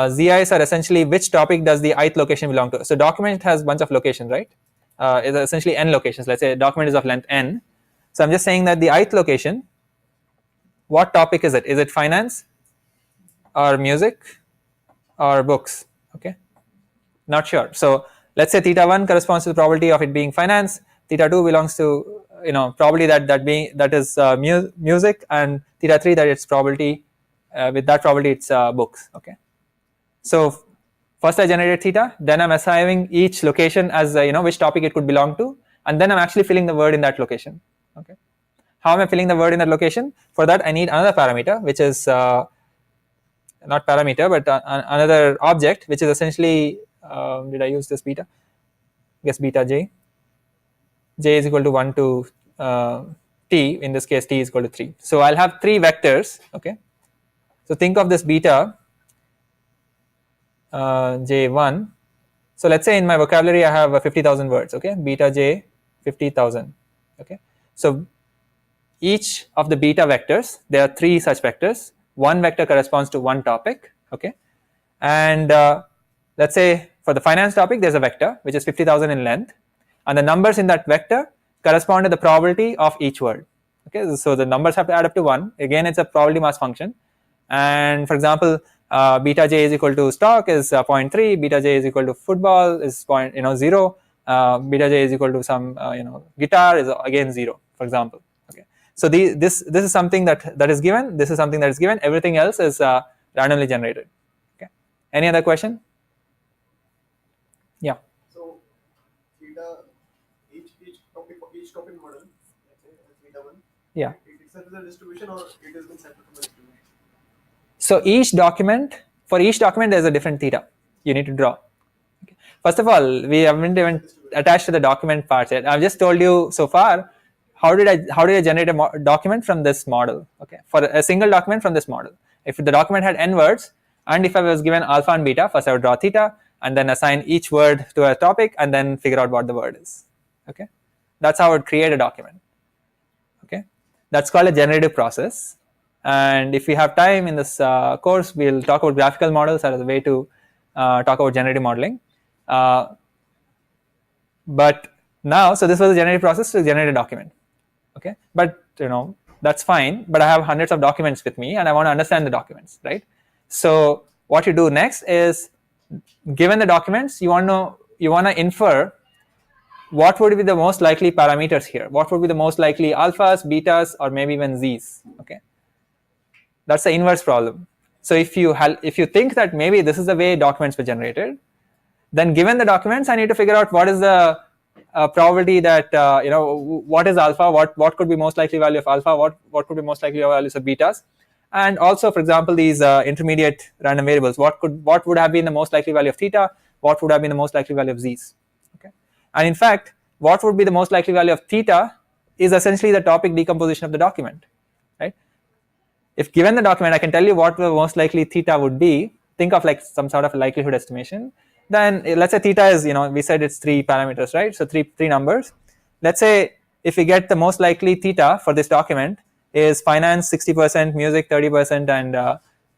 zi's are essentially which topic does the ith location belong to. So document has bunch of locations, right? It's essentially n locations. Let's say a document is of length n. So I'm just saying that the ith location, what topic is it? Is it finance or music or books? Okay, not sure. So let's say theta 1 corresponds to the probability of it being finance, theta 2 belongs to probability that is music, and theta 3 that it's probability with that probability it's books. Okay, so first I generated theta, then I'm assigning each location as which topic it could belong to, and then I'm actually filling the word in that location. Okay, how am I filling the word in that location? For that I need another parameter, which is not parameter but another object, which is essentially did I use this beta? Yes, beta j. J is equal to 1 to t. In this case, t is equal to 3. So I'll have 3 vectors. Okay, so think of this beta j1. So let's say in my vocabulary I have 50,000 words. Okay, beta j 50,000. Okay, so each of the beta vectors, there are 3 such vectors. One vector corresponds to one topic. Okay, and let's say for the finance topic there's a vector which is 50,000 in length, and the numbers in that vector correspond to the probability of each word. Okay, so the numbers have to add up to 1. Again, it's a probability mass function, and for example beta j is equal to stock is 0.3, beta j is equal to football is 0, beta j is equal to some guitar is again 0, for example. Okay, so this is something that is given, this is something that is given, everything else is randomly generated. Okay, any other question? Yeah. So theta, each topic model, let's say theta 1. Yeah. It itself is a distribution, or it has been separate from the distribution? So for each document there's a different theta you need to draw. Okay. First of all, we haven't even attached to the document part yet. I've just told you so far how did I generate a document from this model. Okay, for a single document from this model. If the document had n words, and if I was given alpha and beta, first I would draw theta and then assign each word to a topic and then figure out what the word is. Okay, that's how I would create a document. Okay, that's called a generative process. And if we have time in this course, we'll talk about graphical models as a way to talk about generative modeling. But now, so this was a generative process to generate a document. Okay, but that's fine. But I have hundreds of documents with me, and I want to understand the documents, right? So what you do next is, given the documents, you want to infer what would be the most likely parameters here. What would be the most likely alphas, betas, or maybe even z's? Okay. That's the inverse problem. So if you think that maybe this is the way documents were generated, then given the documents, I need to figure out what is the probability that what is alpha, what could be most likely value of alpha, what could be most likely values of betas, and also, for example, these intermediate random variables. What would have been the most likely value of theta? What would have been the most likely value of z's? Okay, and in fact, what would be the most likely value of theta is essentially the topic decomposition of the document, right? If given the document, I can tell you what the most likely theta would be. Think of like some sort of likelihood estimation. Then let's say theta is, we said it's 3 parameters, right? So three numbers. Let's say if we get the most likely theta for this document is finance 60%, music 30%,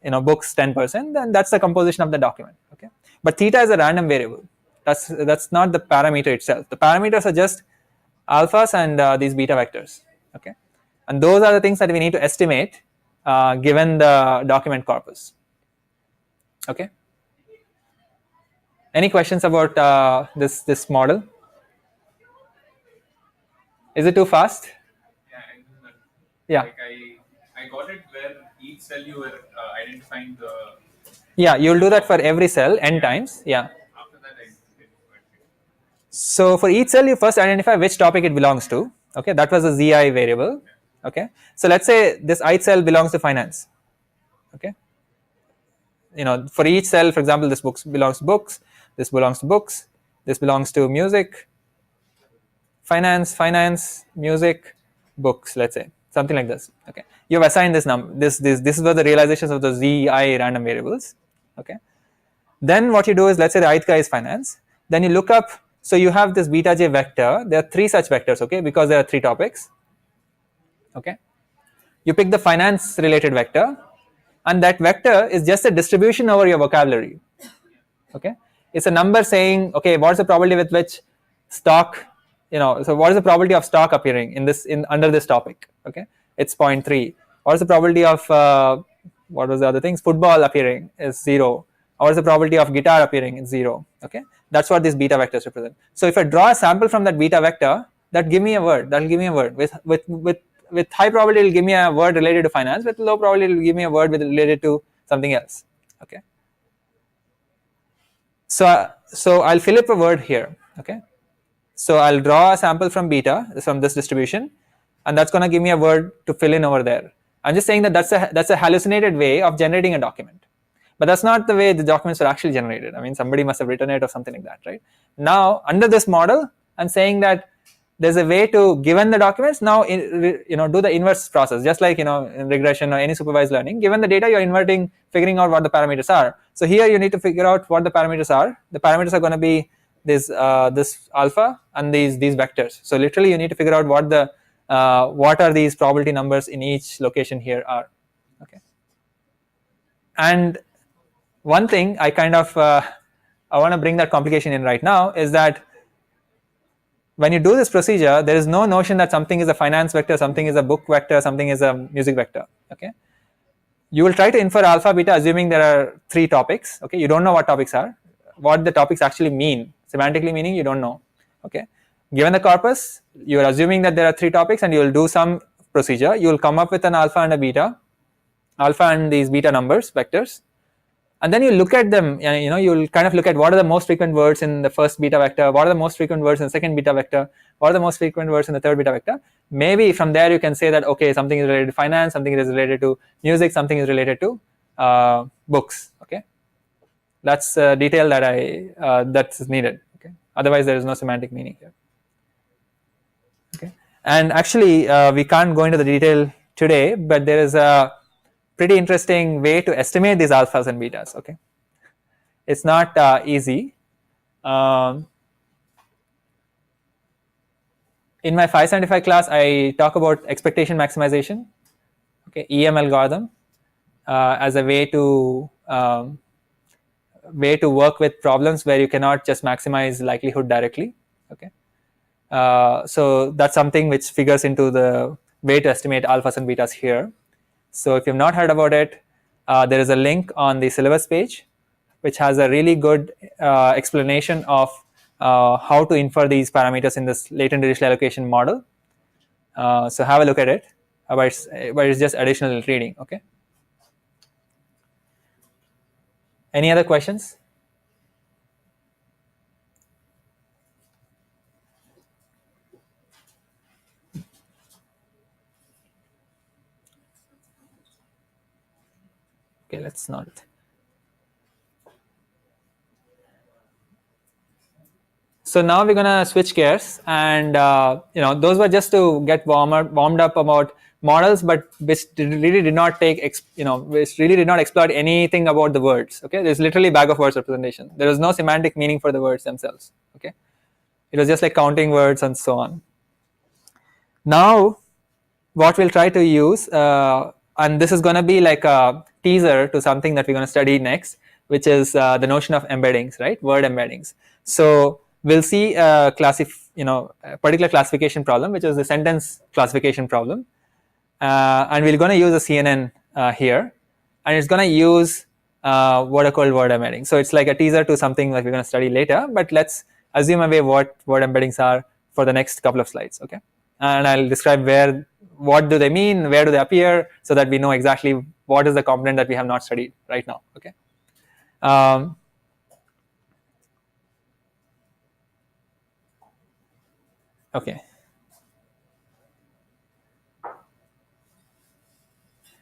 and books 10%, then that's the composition of the document. Okay, but theta is a random variable. That's not the parameter itself. The parameters are just alphas and these beta vectors. Okay, and those are the things that we need to estimate given the document corpus. Okay. Any questions about this model? Is it too fast? Yeah. Yeah. Like I got it where each cell you were identifying the. Yeah, you'll do that for every cell n times. Yeah. After that, I did it. So for each cell, you first identify which topic it belongs to. Okay, that was a zi variable. Okay, so let's say this ith cell belongs to finance. Okay, for each cell, for example, this books belongs to books, this belongs to books, this belongs to music, finance, music, books. Let's say something like this. Okay, you've assigned this number. This is what the realizations of the zi random variables. Okay, then what you do is, let's say the ith guy is finance. Then you look up. So you have this beta j vector. There are 3 such vectors. Okay, because there are 3 topics. Okay, you pick the finance related vector, and that vector is just a distribution over your vocabulary. Okay, it's a number saying, okay, what's the probability with which stock, so what is the probability of stock appearing in under this topic? Okay, it's 0.3. What is the probability of what was the other things, football appearing is 0. What is the probability of guitar appearing is 0. Okay, that's what these beta vectors represent. So if I draw a sample from that beta vector, that give me a word, that will give me a word with high probability, it will give me a word related to finance. With low probability, it will give me a word related to something else. Okay, so I'll fill up a word here. Okay, so I'll draw a sample from beta, from this distribution, and that's going to give me a word to fill in over there. I'm just saying that that's a hallucinated way of generating a document, but that's not the way the documents are actually generated. I mean, somebody must have written it or something like that, right? Now under this model, I'm saying that there's a way to, given the documents, now do the inverse process, just like in regression or any supervised learning. Given the data, you're inverting, figuring out what the parameters are. So here you need to figure out what the parameters are. The parameters are going to be this alpha and these vectors. So literally, you need to figure out what are these probability numbers in each location here are. Okay. And one thing I kind of I want to bring that complication in right now is that when you do this procedure, there is no notion that something is a finance vector, something is a book vector, something is a music vector. Okay, you will try to infer alpha, beta, assuming there are 3 topics. Okay, you don't know what topics are, what the topics actually mean, semantically meaning you don't know. Okay, given the corpus, you are assuming that there are 3 topics, and you will do some procedure. You will come up with an alpha and a beta, alpha and these beta numbers, vectors. And then you look at them, you'll kind of look at what are the most frequent words in the first beta vector, what are the most frequent words in the second beta vector, what are the most frequent words in the third beta vector. Maybe from there you can say that, okay, something is related to finance, something is related to music, something is related to books. Okay, that's a detail that that's needed. Okay, otherwise there is no semantic meaning here. Okay, and actually we can't go into the detail today, but there is a pretty interesting way to estimate these alphas and betas. Okay, it's not easy. In my 575 class, I talk about expectation maximization. Okay, EM algorithm as a way to work with problems where you cannot just maximize likelihood directly. Okay, so that's something which figures into the way to estimate alphas and betas here. So if you've not heard about it, there is a link on the syllabus page which has a really good explanation of how to infer these parameters in this latent Dirichlet allocation model. So have a look at it, but it's just additional reading. Okay. Any other questions? Okay, let's not. So now we're gonna switch gears, and those were just to get warmed up about models, but which really did not which really did not exploit anything about the words. Okay, there's literally bag of words representation. There was no semantic meaning for the words themselves. Okay, it was just like counting words and so on. Now, what we'll try to use, and this is going to be like a teaser to something that we're going to study next, which is the notion of embeddings, right? Word embeddings. So we'll see a particular classification problem, which is the sentence classification problem, and we're going to use a CNN here, and it's going to use what are called word embeddings. So it's like a teaser to something that we're going to study later, but let's assume away what word embeddings are for the next couple of slides. Okay, and I'll describe where what do they mean, where do they appear, so that we know exactly what is the component that we have not studied right now. Okay. Okay.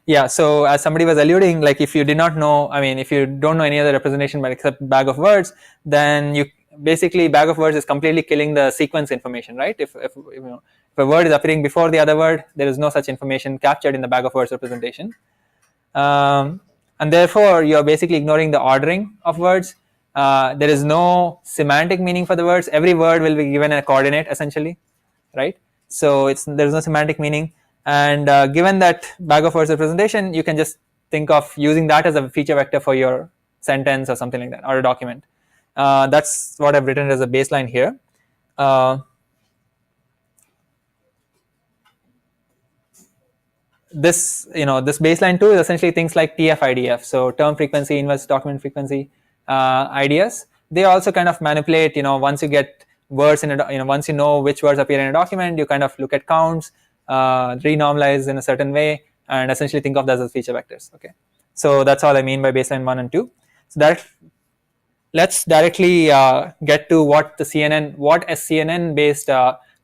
Yeah, so as somebody was alluding, like if you did not know, I mean, if you don't know any other representation but except bag of words, then you basically bag of words is completely killing the sequence information, right? If you know, if a word is appearing before the other word, there is no such information captured in the bag of words representation, and therefore you are basically ignoring the ordering of words. There is no semantic meaning for the words. Every word will be given a coordinate essentially, right? So there's no semantic meaning, and given that bag of words representation, you can just think of using that as a feature vector for your sentence or something like that, or a document. That's what I've written as a baseline here. This this baseline too is essentially things like TF-IDF, so term frequency, inverse document frequency ideas. They also kind of manipulate, once you get words in a, once you know which words appear in a document, you kind of look at counts, renormalize in a certain way, and essentially think of that as feature vectors. Okay, so that's all I mean by baseline 1 and 2. So that let's directly get to what a CNN based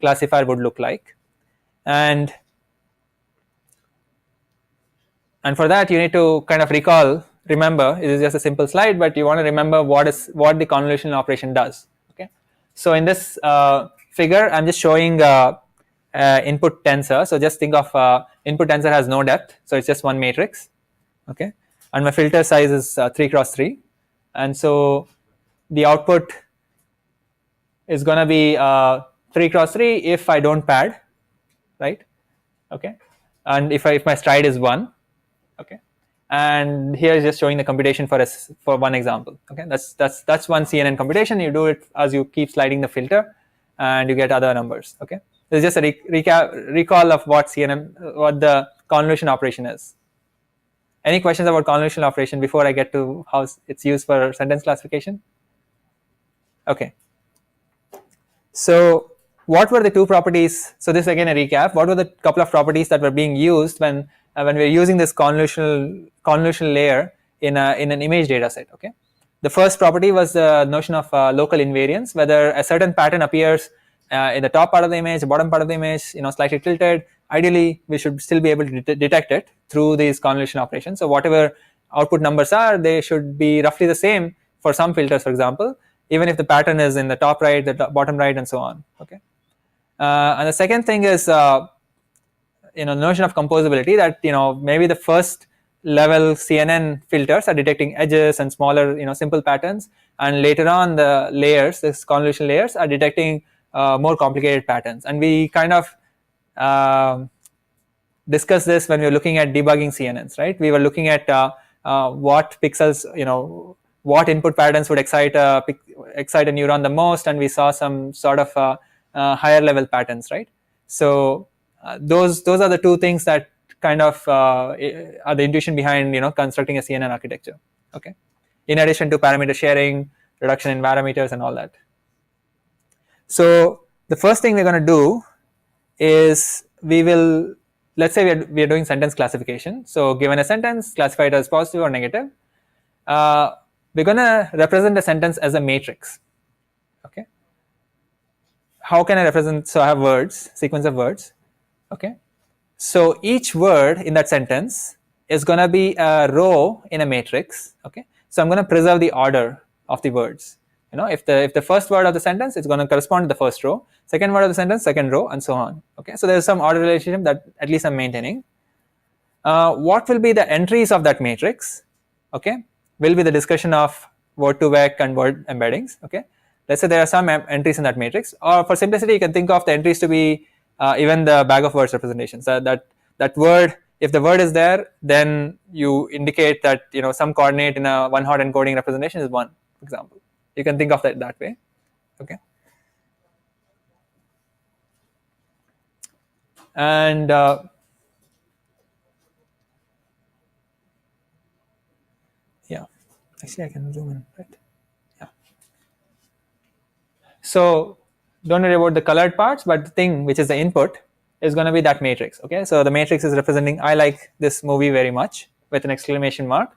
classifier would look like. And for that, you need to kind of remember, it is just a simple slide, but you want to remember what the convolutional operation does. Okay, so in this figure, I'm just showing input tensor. So just think of input tensor has no depth, so it's just one matrix. Okay, and my filter size is 3 cross 3, and so the output is going to be 3 cross 3 if I don't pad, right? Okay, and if my stride is 1. Okay, and here is just showing the computation for one example. Okay, that's one CNN computation. You do it as you keep sliding the filter, and you get other numbers. Okay, this is just a recall of what the convolution operation is. Any questions about convolutional operation before I get to how it's used for sentence classification? Okay. So what were the two properties? So this again a recap. What were the couple of properties that were being used when we were using this convolutional layer in an image data set? Okay, the first property was the notion of local invariance, whether a certain pattern appears in the top part of the image, the bottom part of the image, slightly tilted. Ideally, we should still be able to detect it through these convolution operations. So whatever output numbers are, they should be roughly the same for some filters, for example, even if the pattern is in the top right, the bottom right, and so on. Okay, and the second thing is notion of composability, that maybe the first level CNN filters are detecting edges and smaller simple patterns, and later on the layers, this convolution layers, are detecting more complicated patterns. And we kind of discussed this when we were looking at debugging CNNs, right? We were looking at what pixels, what input patterns would excite a neuron the most, and we saw some sort of higher level patterns, right? So those are the two things that kind of are the intuition behind constructing a CNN architecture. Okay, in addition to parameter sharing, reduction in parameters, and all that. So the first thing we're going to do is let's say we are doing sentence classification. So given a sentence, classify it as positive or negative. We're going to represent a sentence as a matrix. Okay, how can I represent? So I have words, sequence of words. Okay, so each word in that sentence is going to be a row in a matrix. Okay, so I'm going to preserve the order of the words. If the first word of the sentence is going to correspond to the first row, second word of the sentence, second row, and so on. Okay, so there's some order relationship that at least I'm maintaining. What will be the entries of that matrix? Okay, will be the discussion of Word2Vec and word embeddings. Okay, let's say there are some entries in that matrix, or for simplicity, you can think of the entries to be even the bag of words representations. That word, if the word is there, then you indicate that some coordinate in a one-hot encoding representation is 1, for example. You can think of that way. Okay, and yeah, actually I can zoom in, right? Yeah. So don't worry about the colored parts, but the thing which is the input, is going to be that matrix. Okay, so the matrix is representing I like this movie very much with an exclamation mark,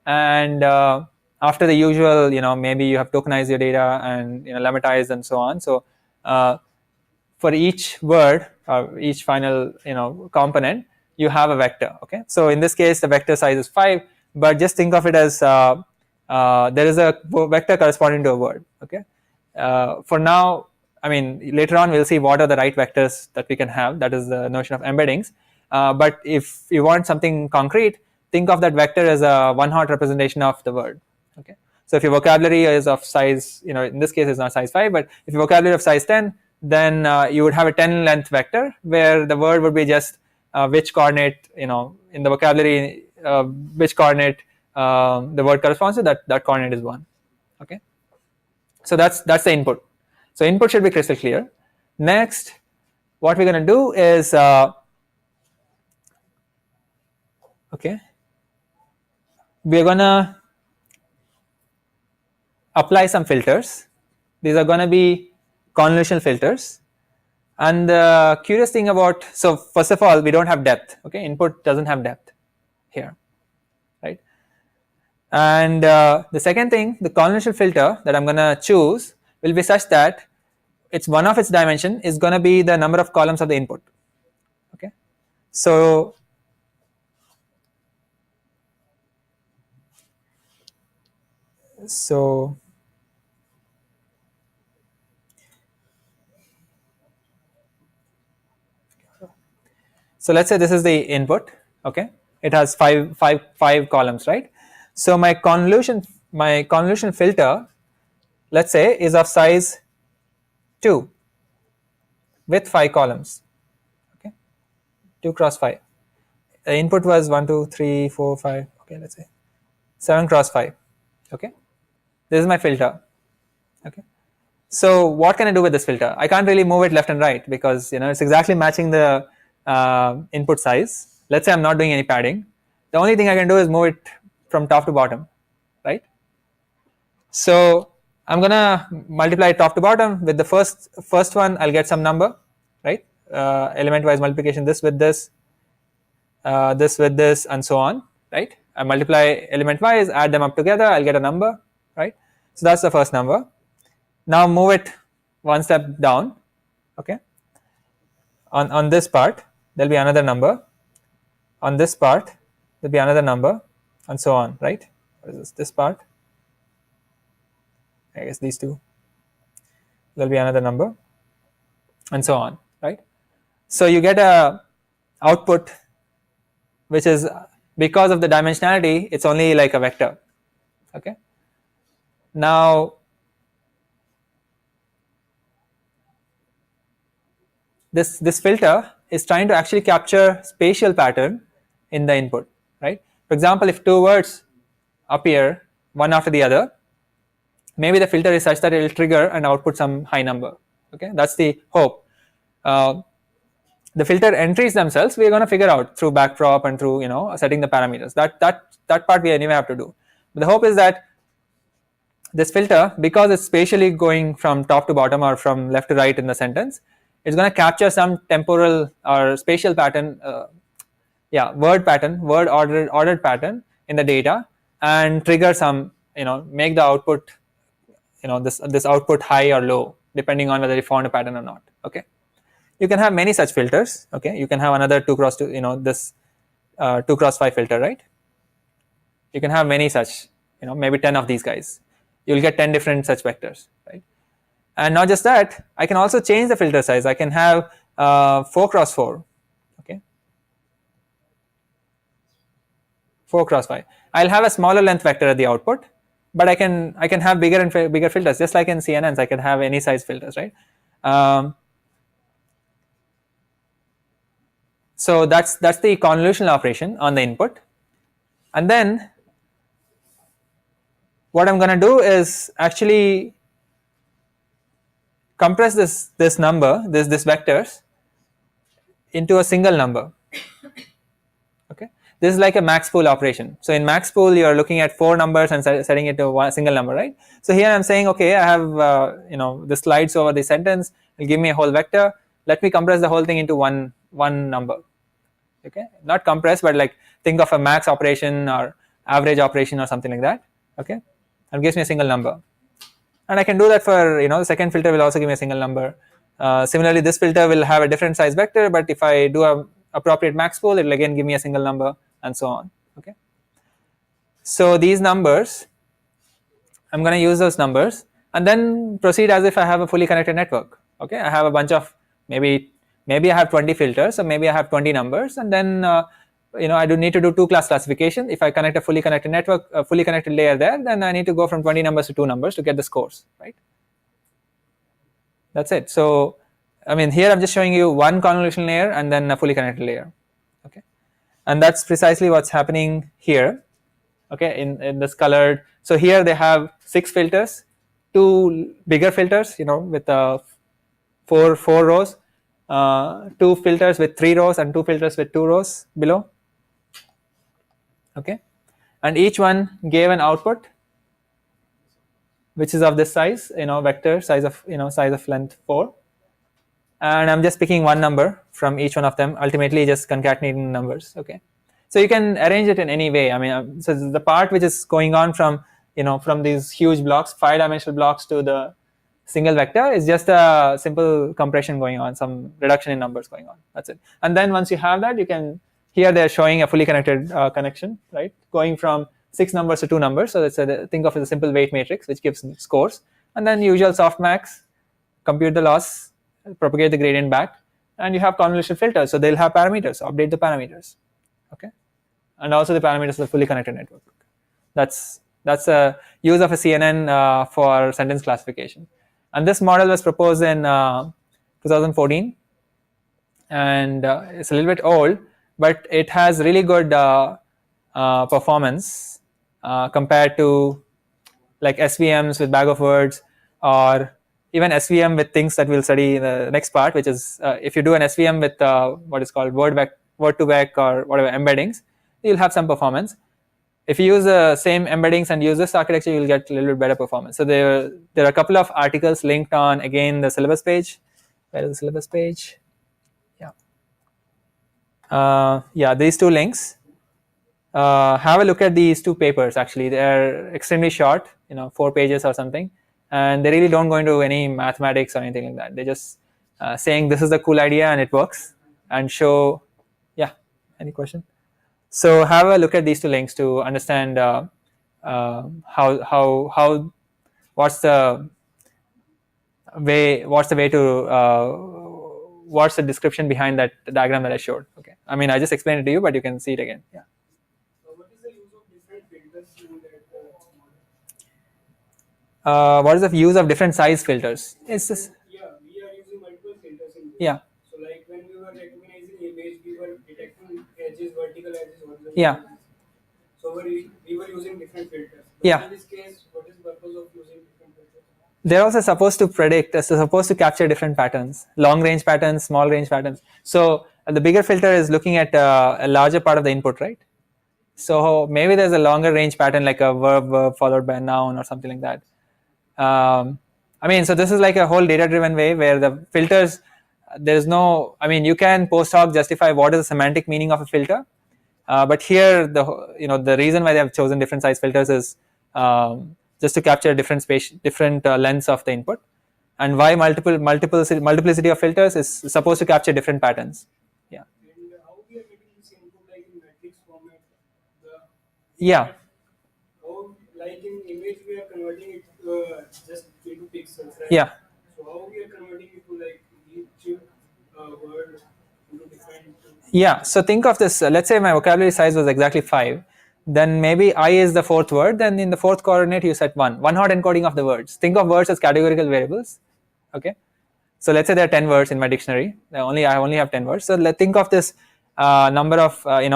and after the usual, maybe you have tokenized your data and lemmatized and so on. So for each word or each final component, you have a vector. Okay, so in this case the vector size is 5, but just think of it as there is a vector corresponding to a word. Okay, for now, I mean, later on we'll see what are the right vectors that we can have. That is the notion of embeddings. But if you want something concrete, think of that vector as a one-hot representation of the word. Okay, so if your vocabulary is of size, in this case it's not size 5, but if your vocabulary of size 10, then you would have a 10 length vector where the word would be just which coordinate, in the vocabulary, which coordinate the word corresponds to, that coordinate is 1. Okay, so that's the input. So input should be crystal clear. Next, what we're going to do is okay, we're going to apply some filters. These are going to be convolutional filters. And the curious thing about, so first of all, we don't have depth. Okay, input doesn't have depth here, right? And the second thing, the convolutional filter that I'm going to choose will be such that it's one of its dimension is going to be the number of columns of the input. Okay, so so let's say this is the input. Okay, it has five columns, right? So my convolution filter, let's say, is of size 2 with 5 columns. Okay, 2 cross 5. The input was 1 2 3 4 5. Okay, let's say 7 cross 5. Okay, this is my filter. Okay, so what can I do with this filter? I can't really move it left and right because it's exactly matching the input size. Let's say I'm not doing any padding. The only thing I can do is move it from top to bottom, right? So I'm gonna multiply top to bottom with the first one. I'll get some number, right? Element wise multiplication, this with this, this with this, and so on, right? I multiply element wise, add them up together, I'll get a number, right? So that's the first number. Now move it one step down. Okay, on this part there'll be another number, on this part there'll be another number, and so on, right? What is this part, I guess these two, there'll be another number, and so on, right? So you get a output which is, because of the dimensionality, it's only like a vector. Okay, now this filter is trying to actually capture spatial pattern in the input, right? For example, if 2 words appear one after the other, maybe the filter is such that it will trigger and output some high number. Okay, that's the hope. The filter entries themselves, we are going to figure out through backprop and through setting the parameters. That part we anyway have to do. But the hope is that this filter, because it's spatially going from top to bottom or from left to right in the sentence, it's going to capture some temporal or spatial pattern, word ordered pattern in the data, and trigger some, make the output, this output high or low depending on whether you found a pattern or not. Okay, you can have many such filters. Okay, you can have another 2 cross 2, this 2 cross 5 filter, right? You can have many such, maybe 10 of these guys. You'll get 10 different such vectors, right? And not just that, I can also change the filter size. I can have 4 cross 4. Okay, 4 cross 5. I'll have a smaller length vector at the output, but I can have bigger and bigger filters, just like in CNNs. I can have any size filters, right? So that's the convolutional operation on the input. And then what I'm going to do is actually compress this number, this vectors, into a single number. Okay, this is like a max pool operation. So in max pool, you are looking at 4 numbers and setting it to one single number, right? So here I'm saying, okay, I have the slides over the sentence will give me a whole vector. Let me compress the whole thing into one one number. Okay, not compressed, but like think of a max operation or average operation or something like that. Okay, and gives me a single number. And I can do that for, the second filter will also give me a single number. Similarly, this filter will have a different size vector, but if I do a appropriate max pool, it will again give me a single number, and so on. Okay, so these numbers, I'm going to use those numbers and then proceed as if I have a fully connected network. Okay, I have a bunch of maybe I have 20 filters, so maybe I have 20 numbers, and then I do need to do two class classification. If I connect a fully connected network, a fully connected layer there, then I need to go from 20 numbers to 2 numbers to get the scores, right? That's it. So I mean, here I'm just showing you one convolutional layer and then a fully connected layer. Okay, and that's precisely what's happening here. Okay, in this colored, so here they have 6 filters, 2 bigger filters, with four rows, 2 filters with 3 rows, and 2 filters with 2 rows below. Okay, and each one gave an output which is of this size, vector size of length 4, and I'm just picking one number from each one of them, ultimately just concatenating numbers. Okay, so you can arrange it in any way. I mean, so the part which is going on from from these huge blocks, 5-dimensional blocks, to the single vector is just a simple compression going on, some reduction in numbers going on. That's it. And then once you have that, you can, here they're showing a fully connected connection, right, going from 6 numbers to 2 numbers. So that's think of it as a simple weight matrix which gives scores, and then usual softmax, compute the loss, propagate the gradient back, and you have convolutional filters, so they'll have parameters, so update the parameters. Okay, and also the parameters of the fully connected network. That's a use of a CNN for sentence classification. And this model was proposed in 2014, and it's a little bit old, but it has really good performance compared to like SVMs with bag of words, or even SVM with things that we'll study in the next part, which is if you do an SVM with what is called Word2Vec or whatever embeddings, you'll have some performance. If you use the same embeddings and use this architecture, you'll get a little bit better performance. So there are a couple of articles linked on, again, the syllabus page. Where is the syllabus page? Yeah, these 2 links. Have a look at these 2 papers. Actually, they're extremely short, 4 pages or something, and they really don't go into any mathematics or anything like that. They're just saying this is a cool idea and it works, and show. Yeah, any question? So have a look at these 2 links to understand what's the description behind that diagram that I showed. Okay, I mean, I just explained it to you, but you can see it again. Yeah. So what is the use of different filters in that What is the use of different size filters? It's this. Yeah, we are using multiple filters in this. Yeah. So like when we were recognizing image, we were detecting edges, vertical edges, horizontal Yeah. edges. So we were using different filters. But Yeah. in this case, what is the purpose of using different filters? They're also supposed to predict, supposed to capture different patterns, long range patterns, small range patterns. So the bigger filter is looking at a larger part of the input, right? So maybe there's a longer range pattern, like a verb followed by a noun or something like that. I mean, so this is like a whole data driven way where the filters, there's no, I mean, you can post hoc justify what is the semantic meaning of a filter, but here the reason why they have chosen different size filters is just to capture different lengths of the input, and why multiplicity of filters is supposed to capture different patterns. Yeah. And how we are getting this input like in matrix format? Yeah. How, like in image, we are converting it just into pixels, right? Yeah. So how we are converting it to like each word into different. Yeah. So think of this. Let's say my vocabulary size was exactly 5. Then maybe I is the 4th word. Then in the 4th coordinate, you set 1. One-hot encoding of the words. Think of words as categorical variables. Okay. So let's say there are 10 words in my dictionary. I only have 10 words. So let's think of this number of the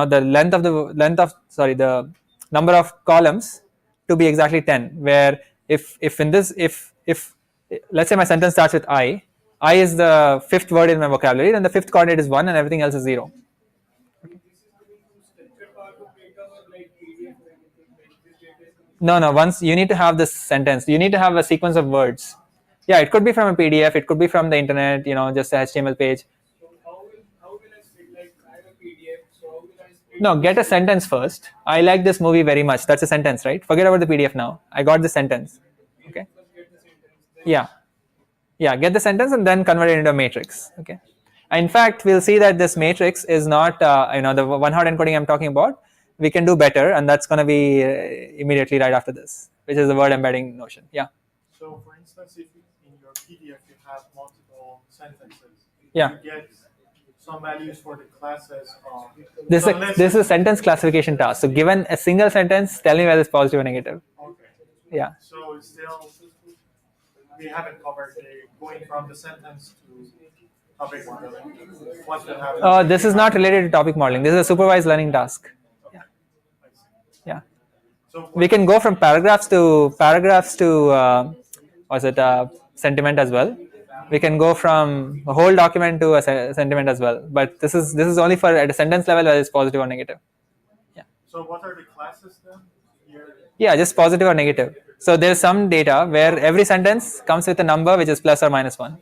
number of columns to be exactly 10. Where if let's say my sentence starts with I is the 5th word in my vocabulary, then the 5th coordinate is 1 and everything else is 0. No. Once you need to have this sentence, you need to have a sequence of words. Yeah, it could be from a PDF, it could be from the internet, just a HTML page. So how will I No, get a sentence first. I like this movie very much. That's a sentence, right? Forget about the PDF now. I got the sentence. Okay. Yeah. Yeah. Get the sentence and then convert it into a matrix. Okay. In fact, we'll see that this matrix is not, the one-hot encoding I'm talking about. We can do better, and that's going to be immediately right after this, which is the word embedding notion. Yeah. So, for instance, if in your PDF you have multiple sentences, Yeah. you get some values for the classes. This is a sentence classification task. So, given a single sentence, tell me whether it's positive or negative. Okay. Yeah. So still, we haven't covered going from the sentence to topic modeling. Once we have This is not related to topic modeling. This is a supervised learning task. Yeah. Yeah. So We can go from paragraphs to sentiment as well. We can go from a whole document to a sentiment as well. But this is only for at a sentence level whether it's positive or negative. Yeah. So what are the classes then? Here? Yeah, just positive or negative. So there's some data where every sentence comes with a number which is plus or minus 1.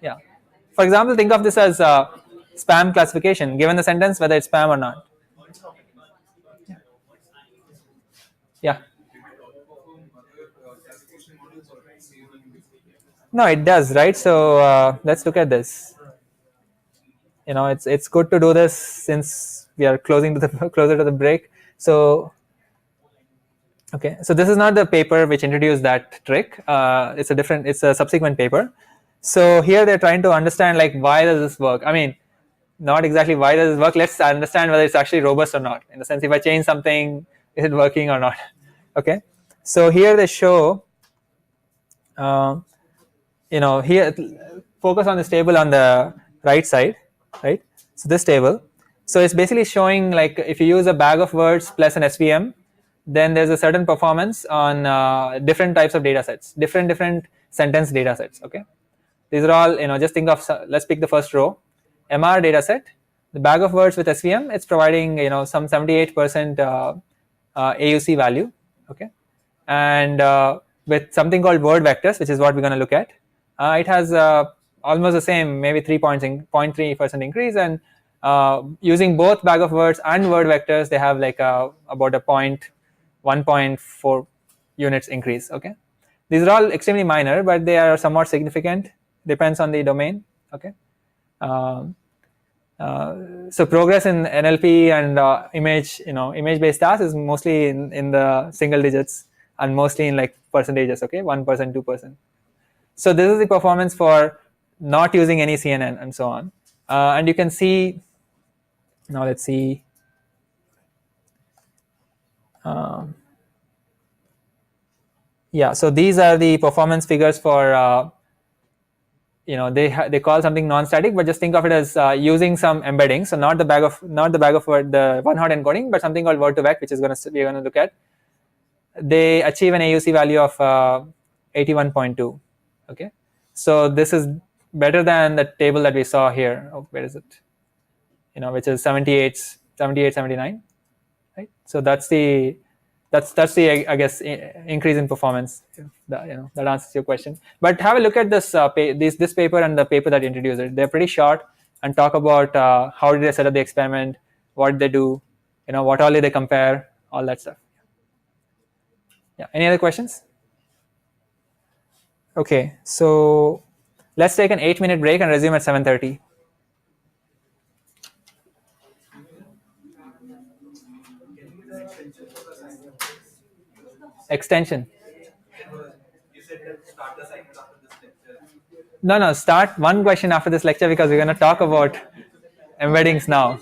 Yeah. For example, think of this as spam classification. Given the sentence, whether it's spam or not. Yeah. No, it does, right? So let's look at this. It's good to do this since we are closer to the break. So, okay, so this is not the paper which introduced that trick. It's a subsequent paper. So here they're trying to understand like why does this work? I mean, not exactly why does this work. Let's understand whether it's actually robust or not. In the sense, if I change something, is it working or not? Okay. So here they show. Here focus on this table on the right side, right? So this table. So it's basically showing like if you use a bag of words plus an SVM, then there's a certain performance on different types of data sets, different sentence data sets. Okay. These are all, just think of, let's pick the first row, MR data set, the bag of words with SVM, it's providing, some 78% AUC value, okay? And with something called word vectors, which is what we're going to look at, it has almost the same, maybe 0.3% increase, and using both bag of words and word vectors, they have like about a 1.4 units increase, okay? These are all extremely minor, but they are somewhat significant. Depends on the domain. Okay. So progress in NLP and image-based tasks is mostly in the single digits and mostly in like percentages. Okay, 1%, 2%. So this is the performance for not using any CNN and so on. And you can see. Now let's see. Yeah. So these are the performance figures for. They call something non-static, but just think of it as using some embedding. So not the bag of word, the one-hot encoding, but something called Word2Vec, which is we're going to look at. They achieve an AUC value of 81.2. Okay, so this is better than the table that we saw here. Oh, where is it? Which is 78, 79. Right. So that's the I guess increase in performance. That answers your question. But have a look at this this paper and the paper that introduced it. They're pretty short and talk about how did they set up the experiment, what did they do, what all did they compare, all that stuff. Yeah. Any other questions? Okay. So let's take an 8-minute break and resume at 7:30. Extension. You said that start the cycle after this lecture. No, start one question after this lecture because we're going to talk about embeddings now.